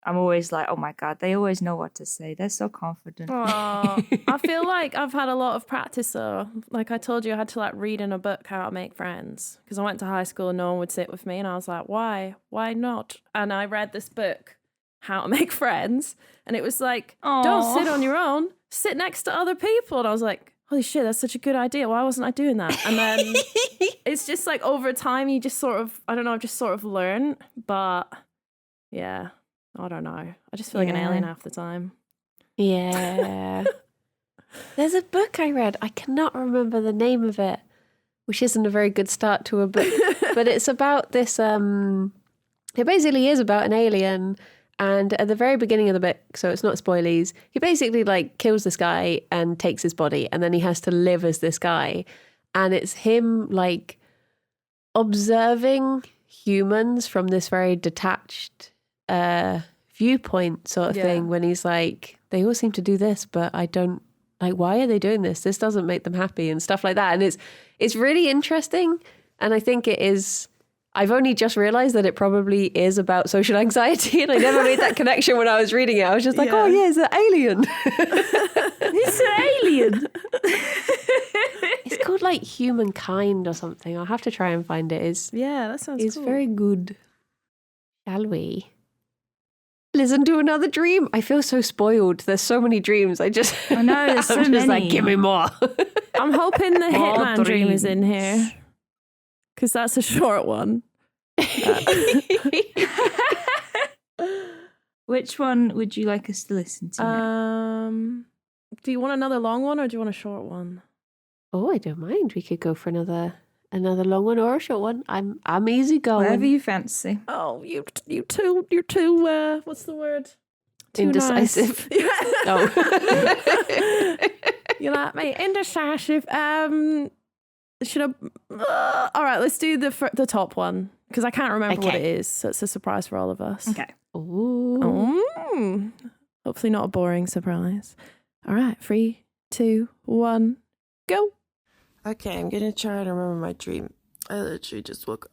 I'm always like, oh my God, they always know what to say. They're so confident. I feel like I've had a lot of practice though. Like I told you, I had to like read in a book how to make friends, because I went to high school and no one would sit with me, and I was like, why not? And I read this book, How to Make Friends, and it was like, don't sit on your own, sit next to other people. And I was like, holy shit, that's such a good idea. Why wasn't I doing that? And then it's just like over time you just sort of, I don't know, just sort of learn. But yeah, I don't know. I just feel like an alien half the time. Yeah. There's a book I read. I cannot remember the name of it, which isn't a very good start to a book. But it's about this, it basically is about an alien. And at the very beginning of the book, so it's not spoilies, he basically like kills this guy and takes his body, and then he has to live as this guy. And it's him like observing humans from this very detached viewpoint sort of thing, when he's like, they all seem to do this, but I don't, like, why are they doing this? This doesn't make them happy and stuff like that. And it's really interesting. And I think it is, I've only just realized that it probably is about social anxiety, and I never made that connection when I was reading it. I was just like, oh yeah, it's an alien. It's an alien. It's called like Humankind or something. I'll have to try and find it. That sounds It's cool. very good. Shall we listen to another dream? I feel so spoiled. There's so many dreams. I know, there's so I'm just many. like, give me more. I'm hoping the More Hitman dream is in dreams. here, because that's a short one. Which one would you like us to listen to now? Do you want another long one or do you want a short one? Oh, I don't mind. We could go for another long one or a short one. I'm easy going. Whatever you fancy. Oh, you're too. What's the word? Too indecisive. Nice. Oh. You like me? Indecisive. Should I? All right, let's do the top one because I can't remember what it is. So it's a surprise for all of us. Okay. Ooh. Hopefully not a boring surprise. All right, 3, 2, 1, go. Okay, I'm gonna try to remember my dream. I literally just woke up.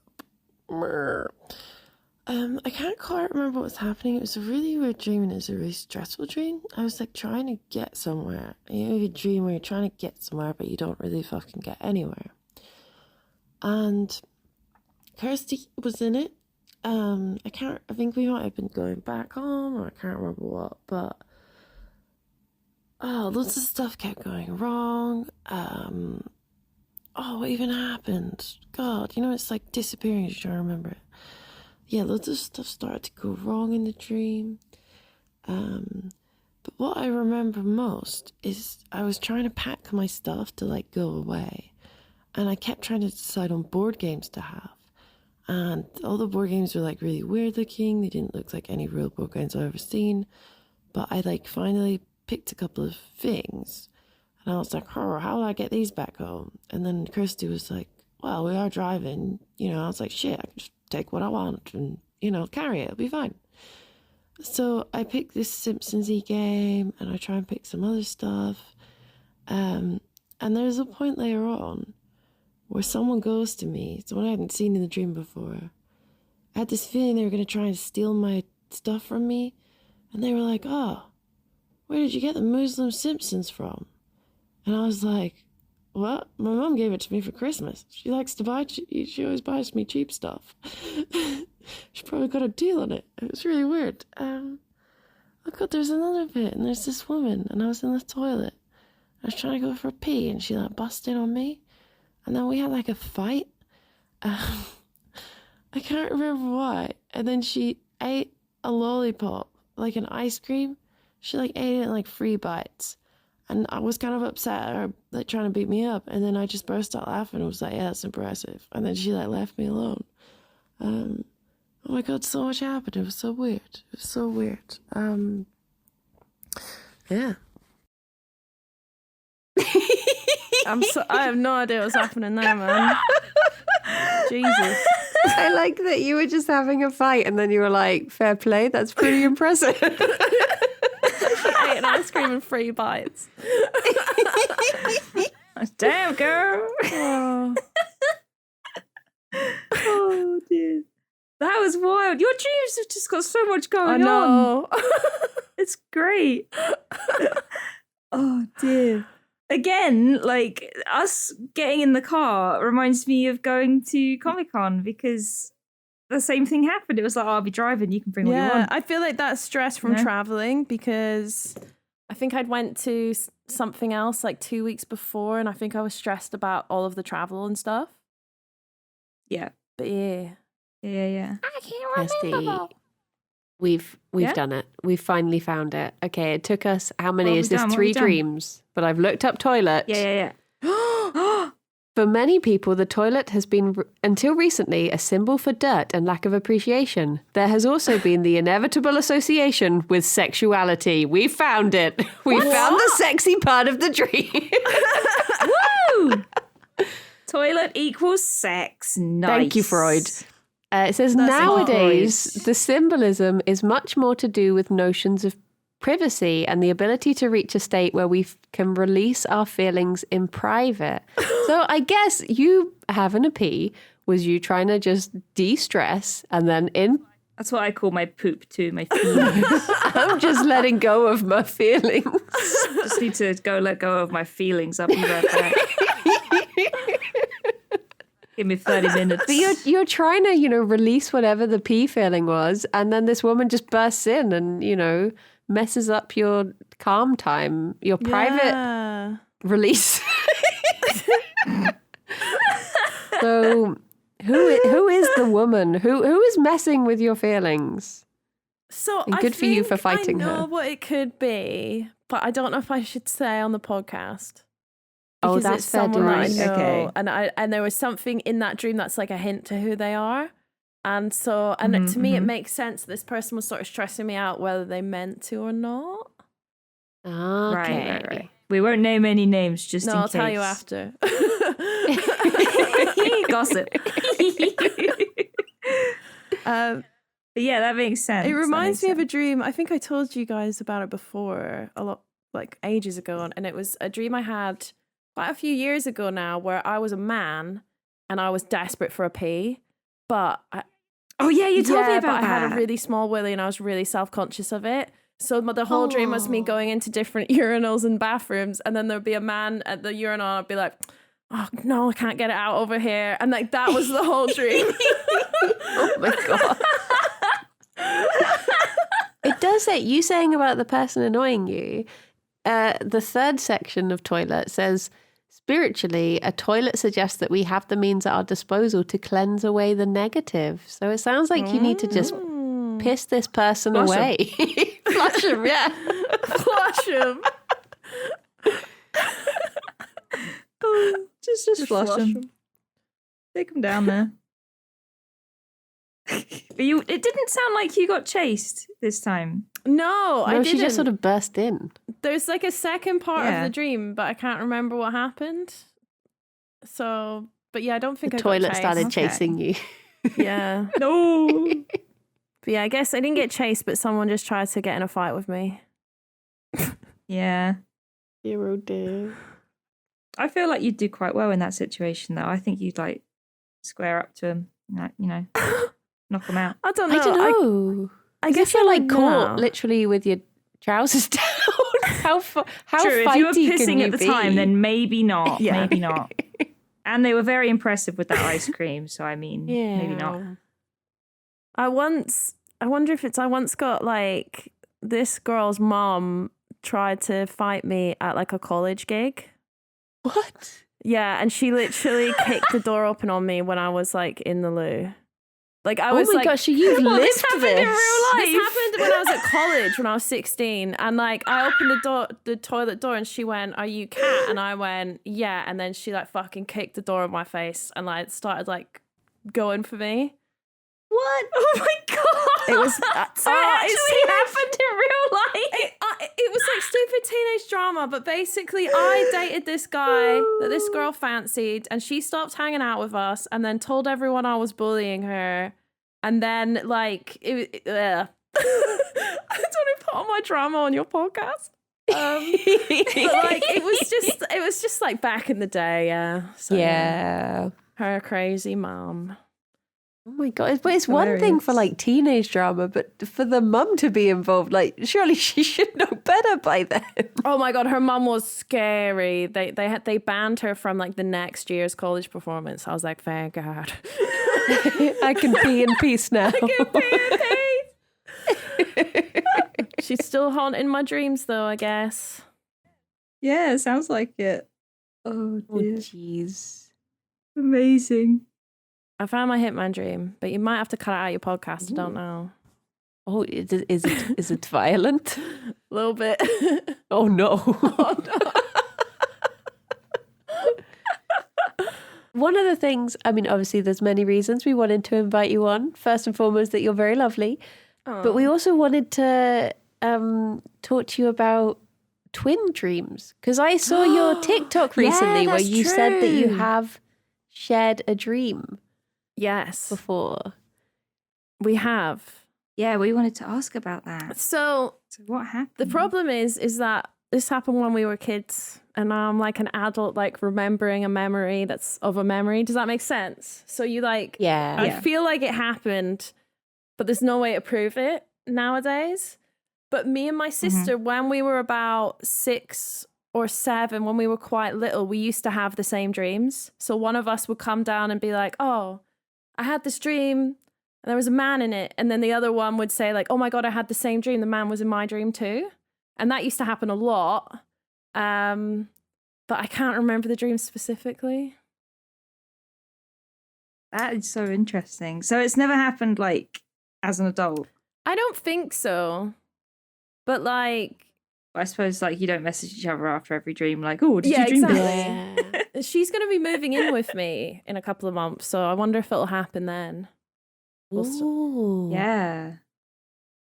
I can't quite remember what was happening. It was a really weird dream and it was a really stressful dream. I was like trying to get somewhere. You know, you dream where you're trying to get somewhere, but you don't really fucking get anywhere. And Kirsty was in it. I think we might have been going back home, or I can't remember what, but lots of stuff kept going wrong. What even happened? God, you know, it's like disappearing as you try to remember it. Yeah, lots of stuff started to go wrong in the dream. But what I remember most is I was trying to pack my stuff to like go away. And I kept trying to decide on board games to have. And all the board games were like really weird looking. They didn't look like any real board games I've ever seen. But I like finally picked a couple of things. And I was like, how do I get these back home? And then Kirsty was like, well, we are driving. You know, I was like, shit, I can just take what I want and, you know, carry it. It'll be fine. So I picked this Simpsons-y game and I try and pick some other stuff. And there's a point later on where someone goes to me, someone I hadn't seen in the dream before. I had this feeling they were going to try and steal my stuff from me. And they were like, oh, where did you get the Muslim Simpsons from? And I was like, what? My mum gave it to me for Christmas. She likes to buy, she always buys me cheap stuff. She probably got a deal on it. It was really weird. Oh God, there's another bit, and there's this woman, and I was in the toilet. I was trying to go for a pee, and she like busted in on me. And then we had like a fight. I can't remember why. And then she ate a lollipop, like an ice cream. She like ate it in like 3 bites. And I was kind of upset at her, like trying to beat me up. And then I just burst out laughing and was like, yeah, that's impressive. And then she like left me alone. Oh my God, so much happened. It was so weird. It was so weird. Yeah. I have no idea what's happening there, man. Jesus. I like that you were just having a fight and then you were like, fair play, that's pretty impressive. I ate an ice cream in 3 bites. Damn, girl. Oh, dear. That was wild. Your dreams have just got so much going on. It's great. Oh, dear. Again, like, us getting in the car reminds me of going to Comic-Con because the same thing happened. It was like, oh, I'll be driving, you can bring what you want. I feel like that's stress from traveling because I think I'd went to something else like 2 weeks before and I think I was stressed about all of the travel and stuff. Yeah. But yeah. I can't remember. We've done it. We've finally found it. Okay, it took us, how many is this? 3 dreams. But I've looked up toilet. Yeah. For many people, the toilet has been, until recently, a symbol for dirt and lack of appreciation. There has also been the inevitable association with sexuality. We found it. We found the sexy part of the dream. Woo! Toilet equals sex. Nice. Thank you, Freud. It says, nowadays, the symbolism is much more to do with notions of privacy and the ability to reach a state where we can release our feelings in private. So I guess you having a pee was you trying to just de-stress and then in... That's what I call my poop too, my feelings. I'm just letting go of my feelings. Just need to let go of my feelings. I'll be right back. Give me 30 minutes. But you're trying to, release whatever the pee feeling was, and then this woman just bursts in and, messes up your calm time, your private release. So who is the woman? Who is messing with your feelings? So And good for you for fighting I know her. what it could be, but I don't know if I should say on the podcast. Oh, Because that's it's fair someone that I dues. know, Okay. and there was something in that dream that's like a hint to who they are, and so to me it makes sense. This person was sort of stressing me out whether they meant to or not. Okay. Right. We won't name any names just in I'll case. tell you after. Gossip. But yeah, that makes sense. It reminds me of a dream. I think I told you guys about it before, a lot, like ages ago, and it was a dream I had quite a few years ago now, where I was a man and I was desperate for a pee, but Oh yeah, you told me but about I that. had a really small willy and I was really self-conscious of it. So the whole dream was me going into different urinals and bathrooms, and then there'd be a man at the urinal, and I'd be like, oh no, I can't get it out over here. And like that was the whole dream. Oh my God. It does it. You saying about the person annoying you, the third section of toilet says, spiritually, a toilet suggests that we have the means at our disposal to cleanse away the negative. So it sounds like you need to just piss this person away. Flush him, yeah. Flush him. Just flush him. Take him down there. But it didn't sound like you got chased this time. No, I didn't. She just sort of burst in. There's like a second part of the dream, but I can't remember what happened. So, but yeah, I don't think The I got toilet chased. started chasing you. Yeah. No. But yeah, I guess I didn't get chased, but someone just tried to get in a fight with me. Yeah. Hero dear. I feel like you'd do quite well in that situation, though. I think you'd like square up to him, like, knock him out. I don't know. I don't know. I guess you're like I caught know. literally with your trousers down. How True, fighty if you were can pissing you at the be? time, then maybe not. Yeah. Maybe not. And they were very impressive with that ice cream, so I mean, maybe not. I once got like this girl's mom tried to fight me at like a college gig. What? Yeah, and she literally kicked the door open on me when I was like in the loo. Like I was oh my like, gosh, you've lived this happened in real life. This happened when I was at college when I was 16, and like I opened the toilet door and she went, "Are you Kat?" And I went, "Yeah," and then she like fucking kicked the door in my face and like started like going for me. What? Oh my god! It was so it actually happened in real life. It was like stupid teenage drama, but basically I dated this guy that this girl fancied, and she stopped hanging out with us and then told everyone I was bullying her, and then like I don't want to put all my drama on your podcast. But like it was just like back in the day, yeah. So, Yeah. her crazy mom. Oh my God. But it's one thing for like teenage drama, but for the mum to be involved, like surely she should know better by then. Oh my God, her mum was scary. They banned her from like the next year's college performance. I was like, thank God. I can pee in peace now. She's still haunting my dreams though, I guess. Yeah, it sounds like it. Oh Oh, dear. jeez. Amazing. I found my Hitman dream, but you might have to cut it out of your podcast. I don't know. Oh, is it violent? A little bit. Oh no. One of the things, I mean, obviously there's many reasons we wanted to invite you on. First and foremost, that you're very lovely. But we also wanted to talk to you about twin dreams. Because I saw your TikTok recently where that's you said that you true. have shared a dream Yes, before. we have. Yeah, we wanted to ask about that. So So what happened? the problem is that this happened when we were kids, and now I'm like an adult, like remembering a memory that's of a memory. Does that make sense? So you like, Yeah. I feel like it happened, but there's no way to prove it nowadays. But me and my sister, when we were about 6 or 7, when we were quite little, we used to have the same dreams. So one of us would come down and be like, "Oh, I had this dream and there was a man in it." And then the other one would say like, "Oh my God, I had the same dream. The man was in my dream too." And that used to happen a lot. But I can't remember the dream specifically. That is so interesting. So it's never happened like as an adult. I don't think so. But like, I suppose like you don't message each other after every dream, like, oh, did you dream exactly. Yeah. She's going to be moving in with me in a couple of months, so I wonder if it'll happen then. Ooh. Yeah.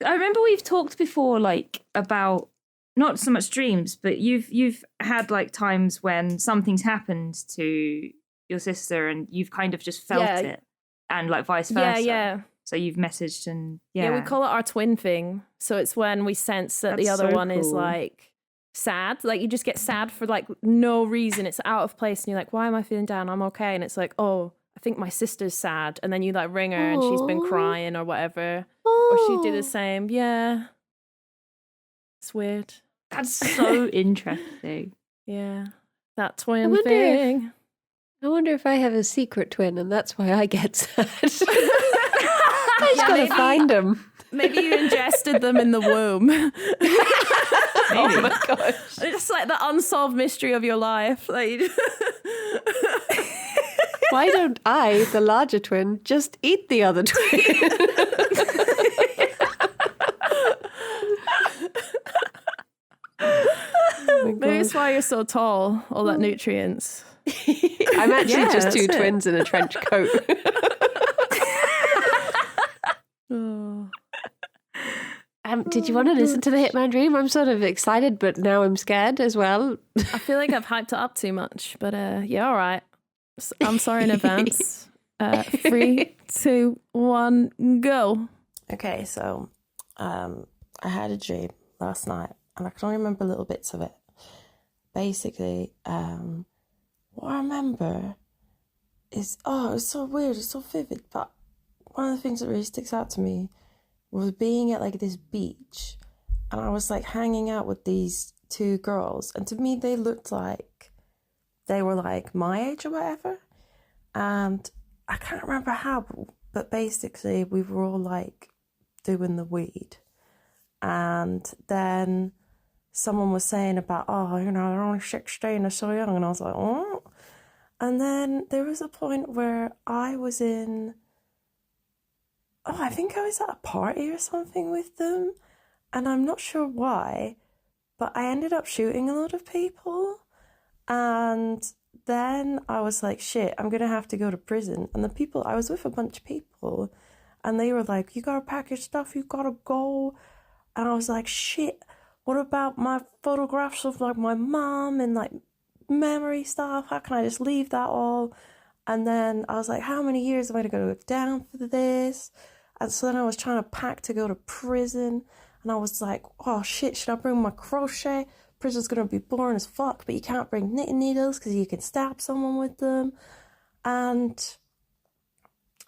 I remember we've talked before, like, about not so much dreams, but you've had like times when something's happened to your sister and you've kind of just felt it, and like vice versa. Yeah. So you've messaged and Yeah, we call it our twin thing. So it's when we sense that the That's other so one is cool. like sad. Like you just get sad for like no reason. It's out of place and you're like, why am I feeling down? I'm okay. And it's like, oh, I think my sister's sad. And then you like ring her and she's been Aw. crying or whatever. Oh. Or she did the same. Yeah. It's weird. That's so interesting. Yeah. That twin wonder thing. I wonder if I have a secret twin and that's why I get sad. I just gotta find them. Maybe you ingested them in the womb. Oh my gosh. It's like the unsolved mystery of your life. Like, Why don't I, the larger twin, just eat the other twin? maybe it's why you're so tall. All that nutrients. I'm actually Yeah, just two that's it. twins in a trench coat. Oh. Did you want to listen to the Hitman Dream? I'm sort of excited, but now I'm scared as well. I feel like I've hyped it up too much, but yeah, all right. I'm sorry in advance. 3, 2, 1, go. Okay, so I had a dream last night, and I can only remember little bits of it. Basically, what I remember is, it was so weird, it's so vivid, but one of the things that really sticks out to me was being at like this beach, and I was like hanging out with these two girls, and to me they looked like they were like my age or whatever, and I can't remember how, but basically we were all like doing the weed, and then someone was saying about, they're only 16, they're so young, and I was like, oh. And then there was a point where I was I think I was at a party or something with them, and I'm not sure why, but I ended up shooting a lot of people, and then I was like, shit, I'm going to have to go to prison. And I was with a bunch of people, and they were like, you got to pack your stuff, you got to go. And I was like, shit, what about my photographs of like my mom and like memory stuff? How can I just leave that all? And then I was like, how many years am I going to go down for this? And so then I was trying to pack to go to prison, and I was like, oh shit, should I bring my crochet? Prison's going to be boring as fuck, but you can't bring knitting needles because you can stab someone with them. And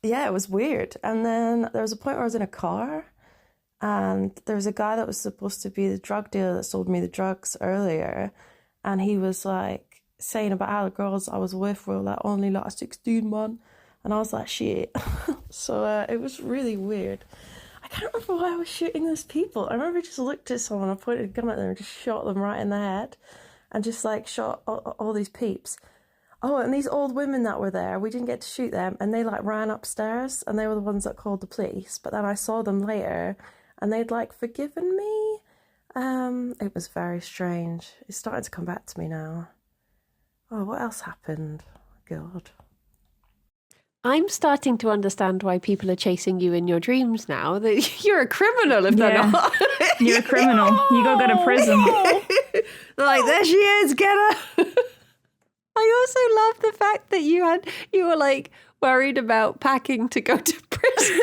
yeah, it was weird. And then there was a point where I was in a car, and there was a guy that was supposed to be the drug dealer that sold me the drugs earlier, and he was like saying about how the girls I was with were like only like 16, man. And I was like, shit. So it was really weird. I can't remember why I was shooting those people. I remember I just looked at someone, I pointed a gun at them and just shot them right in the head, and just like shot all these peeps. Oh, and these old women that were there, we didn't get to shoot them, and they like ran upstairs, and they were the ones that called the police. But then I saw them later, and they'd like forgiven me. It was very strange. It's starting to come back to me now. Oh, what else happened? God. I'm starting to understand why people are chasing you in your dreams now. That you're a criminal if they're not. You're a criminal. You gotta go to prison. They're like, there she is, get her. I also love the fact that you were like worried about packing to go to prison.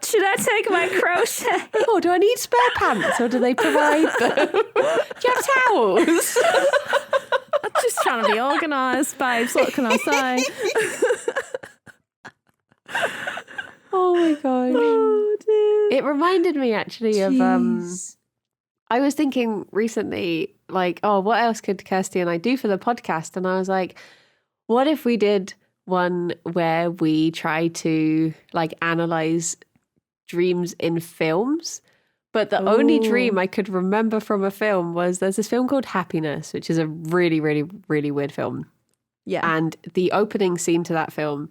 Should I take my crochet? Oh, do I need spare pants or do they provide them? Do you have towels? I'm just trying to be organised, babes. What can I say? Oh my gosh. Oh, dear. It reminded me actually of I was thinking recently, like, oh, what else could Kirsty and I do for the podcast? And I was like, what if we did one where we try to like analyze dreams in films? But the only dream I could remember from a film was there's this film called Happiness, which is a really, really, really weird film. Yeah. And the opening scene to that film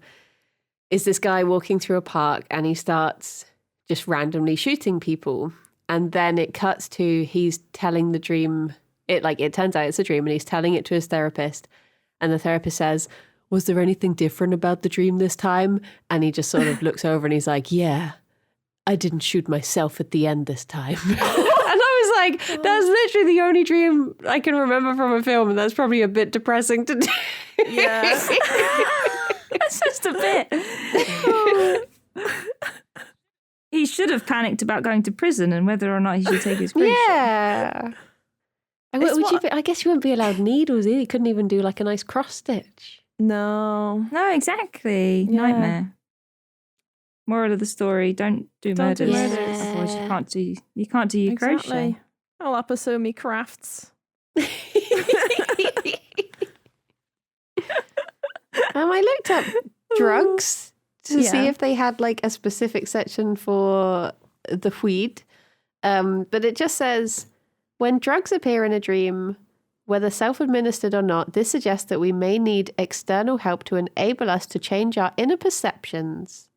is this guy walking through a park, and he starts just randomly shooting people. And then it cuts to he's telling the dream. It turns out it's a dream, and he's telling it to his therapist. And the therapist says, "Was there anything different about the dream this time?" And he just sort of looks over and he's like, "Yeah, I didn't shoot myself at the end this time." And I was like, that's literally the only dream I can remember from a film, and that's probably a bit depressing to do. Yeah. That's just a bit. He should have panicked about going to prison and whether or not he should take his grief shot. Yeah. I guess you wouldn't be allowed needles either. You couldn't even do like a nice cross stitch. No. No, exactly. Yeah. Nightmare. Moral of the story: don't do Don't do murders. murders. Otherwise, you can't do your crochet. Exactly. I'll episode me crafts. I looked up drugs to see Yeah. if they had like a specific section for the weed. But it just says, when drugs appear in a dream, whether self-administered or not, this suggests that we may need external help to enable us to change our inner perceptions.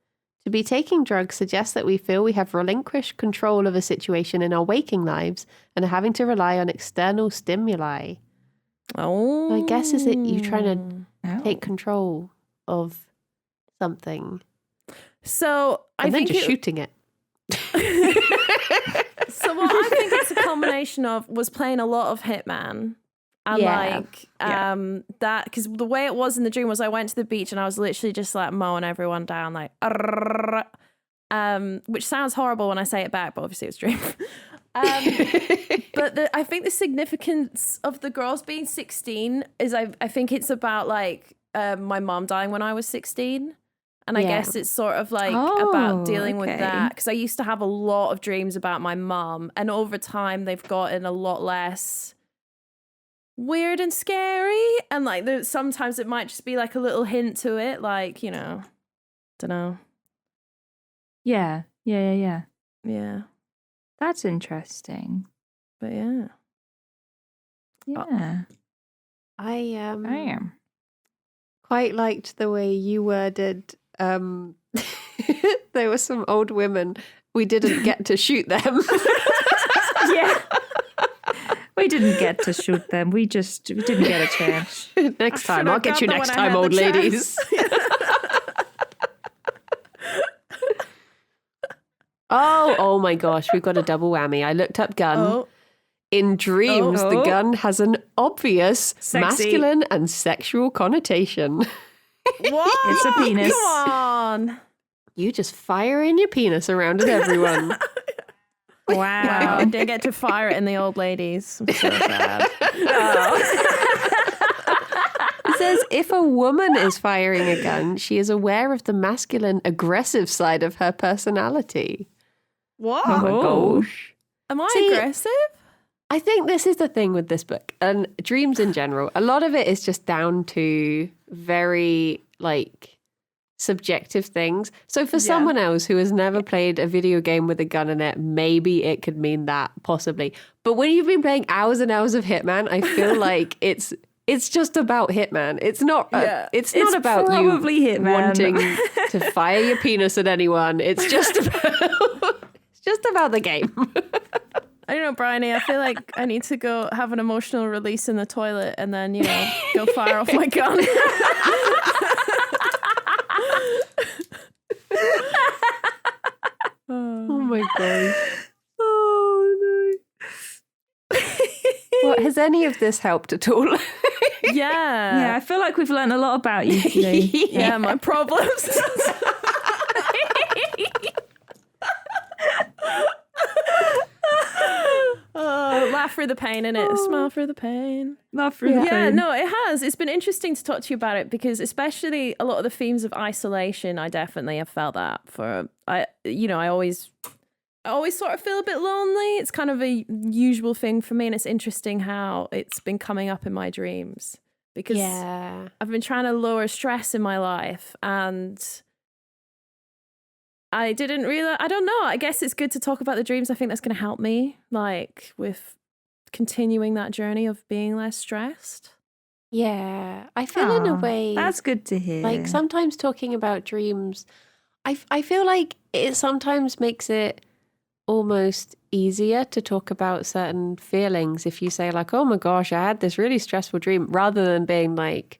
To be taking drugs suggests that we feel we have relinquished control of a situation in our waking lives and are having to rely on external stimuli. Oh. I guess is it you trying to Oh. take control of something So I and then think just shooting it. So what I think it's a combination of was playing a lot of Hitman. And Yeah. that, because the way it was in the dream was I went to the beach and I was literally just like mowing everyone down, like, which sounds horrible when I say it back, but obviously it's a dream. But I think the significance of the girls being 16 is I think it's about like my mom dying when I was 16. And I Yeah. guess it's sort of like Oh, about dealing with okay. that. Because I used to have a lot of dreams about my mom. And over time, they've gotten a lot less weird and scary. And like sometimes it might just be like a little hint to it. Like, don't know. Yeah. Yeah. That's interesting. But yeah. Yeah. I Damn. quite liked the way you worded there were some old women, we didn't get to shoot them. Yeah. We didn't get to shoot them. We didn't get a chance. Next I time, should I'll have get got you them next when I time, had old the ladies. Oh my gosh, we've got a double whammy. I looked up gun. Oh. In dreams, the Oh. gun has an obvious Sexy. masculine and sexual connotation. What? It's a penis. Come on. You just firing your penis around at everyone. Wow. Wow. I didn't get to fire it in the old ladies. I'm so sad. It says, if a woman is firing a gun, she is aware of the masculine, aggressive side of her personality. What? Oh my Oh. gosh. Am I See, aggressive? I think this is the thing with this book and dreams in general. A lot of it is just down to very like subjective things. So for someone else who has never played a video game with a gun in it, maybe it could mean that possibly. But when you've been playing hours and hours of Hitman, I feel like it's just about Hitman. It's not. It's not about you probably Hitman. wanting to fire your penis at anyone. It's just about the game. I don't know, Bryony. I feel like I need to go have an emotional release in the toilet and then, go fire off my gun. Oh my gosh. Oh no. What, has any of this helped at all? Yeah. Yeah, I feel like we've learned a lot about you today. Yeah, my problems. Oh, laugh through the pain, innit? Smile through the pain. Love through the Yeah, pain. no, it has. It's been interesting to talk to you about it because especially a lot of the themes of isolation, I definitely have felt that I always sort of feel a bit lonely. It's kind of a usual thing for me, and it's interesting how it's been coming up in my dreams because I've been trying to lower stress in my life and I didn't realize, I don't know, I guess it's good to talk about the dreams. I think that's going to help me like with continuing that journey of being less stressed. Yeah, I feel in a Aw, way that's good to hear. like sometimes talking about dreams, I feel like it sometimes makes it almost easier to talk about certain feelings if you say like, oh my gosh, I had this really stressful dream, rather than being like,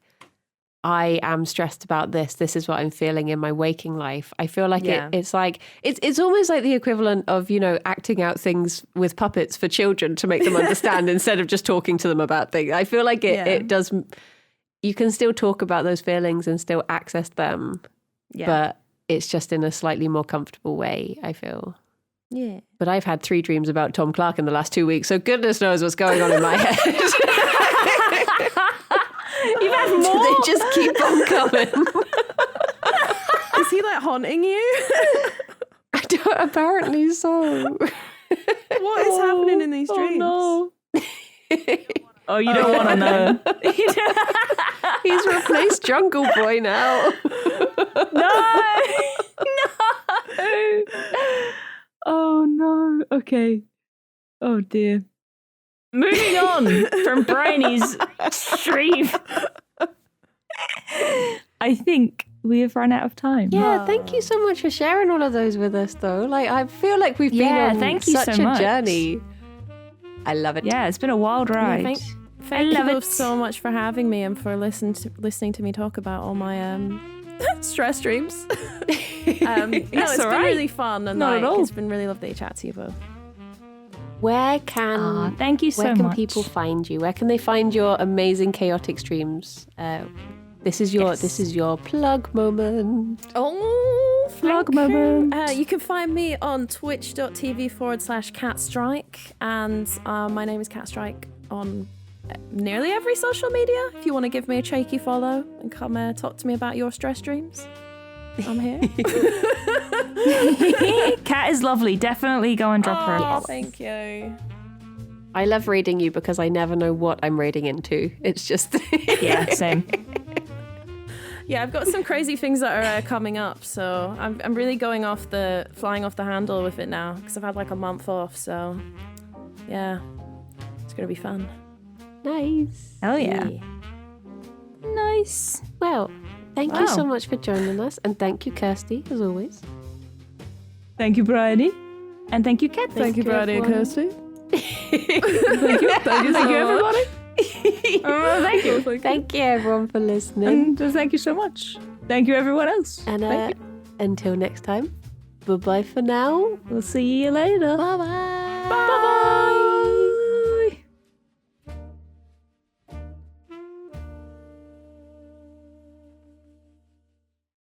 I am stressed about this. This is what I'm feeling in my waking life. I feel like it's like it's almost like the equivalent of, you know, acting out things with puppets for children to make them understand instead of just talking to them about things. I feel like it does. You can still talk about those feelings and still access them, but it's just in a slightly more comfortable way, I feel. Yeah. But I've had 3 dreams about Tom Clark in the last 2 weeks, so goodness knows what's going on in my head. You've had more? They just keep on coming. Is he like haunting you? I don't, apparently so. What is happening in these dreams? Oh, no. Oh, you don't want to know. He's replaced Jungle Boy now. No. Oh, no. Okay. Oh, dear. Moving on from Bryony's stream. I think we have run out of time. Yeah, thank you so much for sharing all of those with us, though. Like, I feel like we've been on thank you such so a much. journey. I love it. Yeah, it's been a wild ride. Thank love you it. so much for having me and for listening to me talk about all my stress dreams. It's all been right. really fun, and Not at all. it's been really lovely to chat to you both. Where can thank you so where can much. people find you? Where can they find your amazing chaotic streams? This is your plug moment. Oh, Vlog moment. You can find me on twitch.tv/KattStrike, and my name is KattStrike on nearly every social media. If you want to give me a cheeky follow and come talk to me about your stress dreams, I'm here. Kat is lovely. Definitely go and drop her. Oh, thank you. I love reading you because I never know what I'm reading into. It's just Yeah, same. Yeah, I've got some crazy things that are coming up, so I'm really flying off the handle with it now because I've had like a month off. So yeah, it's gonna be fun. Nice. Hell yeah. Nice. Well, thank you so much for joining us, and thank you, Kirsty, as always. Thank you, Bryony. And thank you, Kat. Thank you, Brady and Kirsty. Thank you, everybody. Thank you. Thank you, everyone, for listening. And thank you so much. Thank you, everyone else. And Thank until next time, bye-bye for now. We'll see you later. Bye-bye. Bye-bye.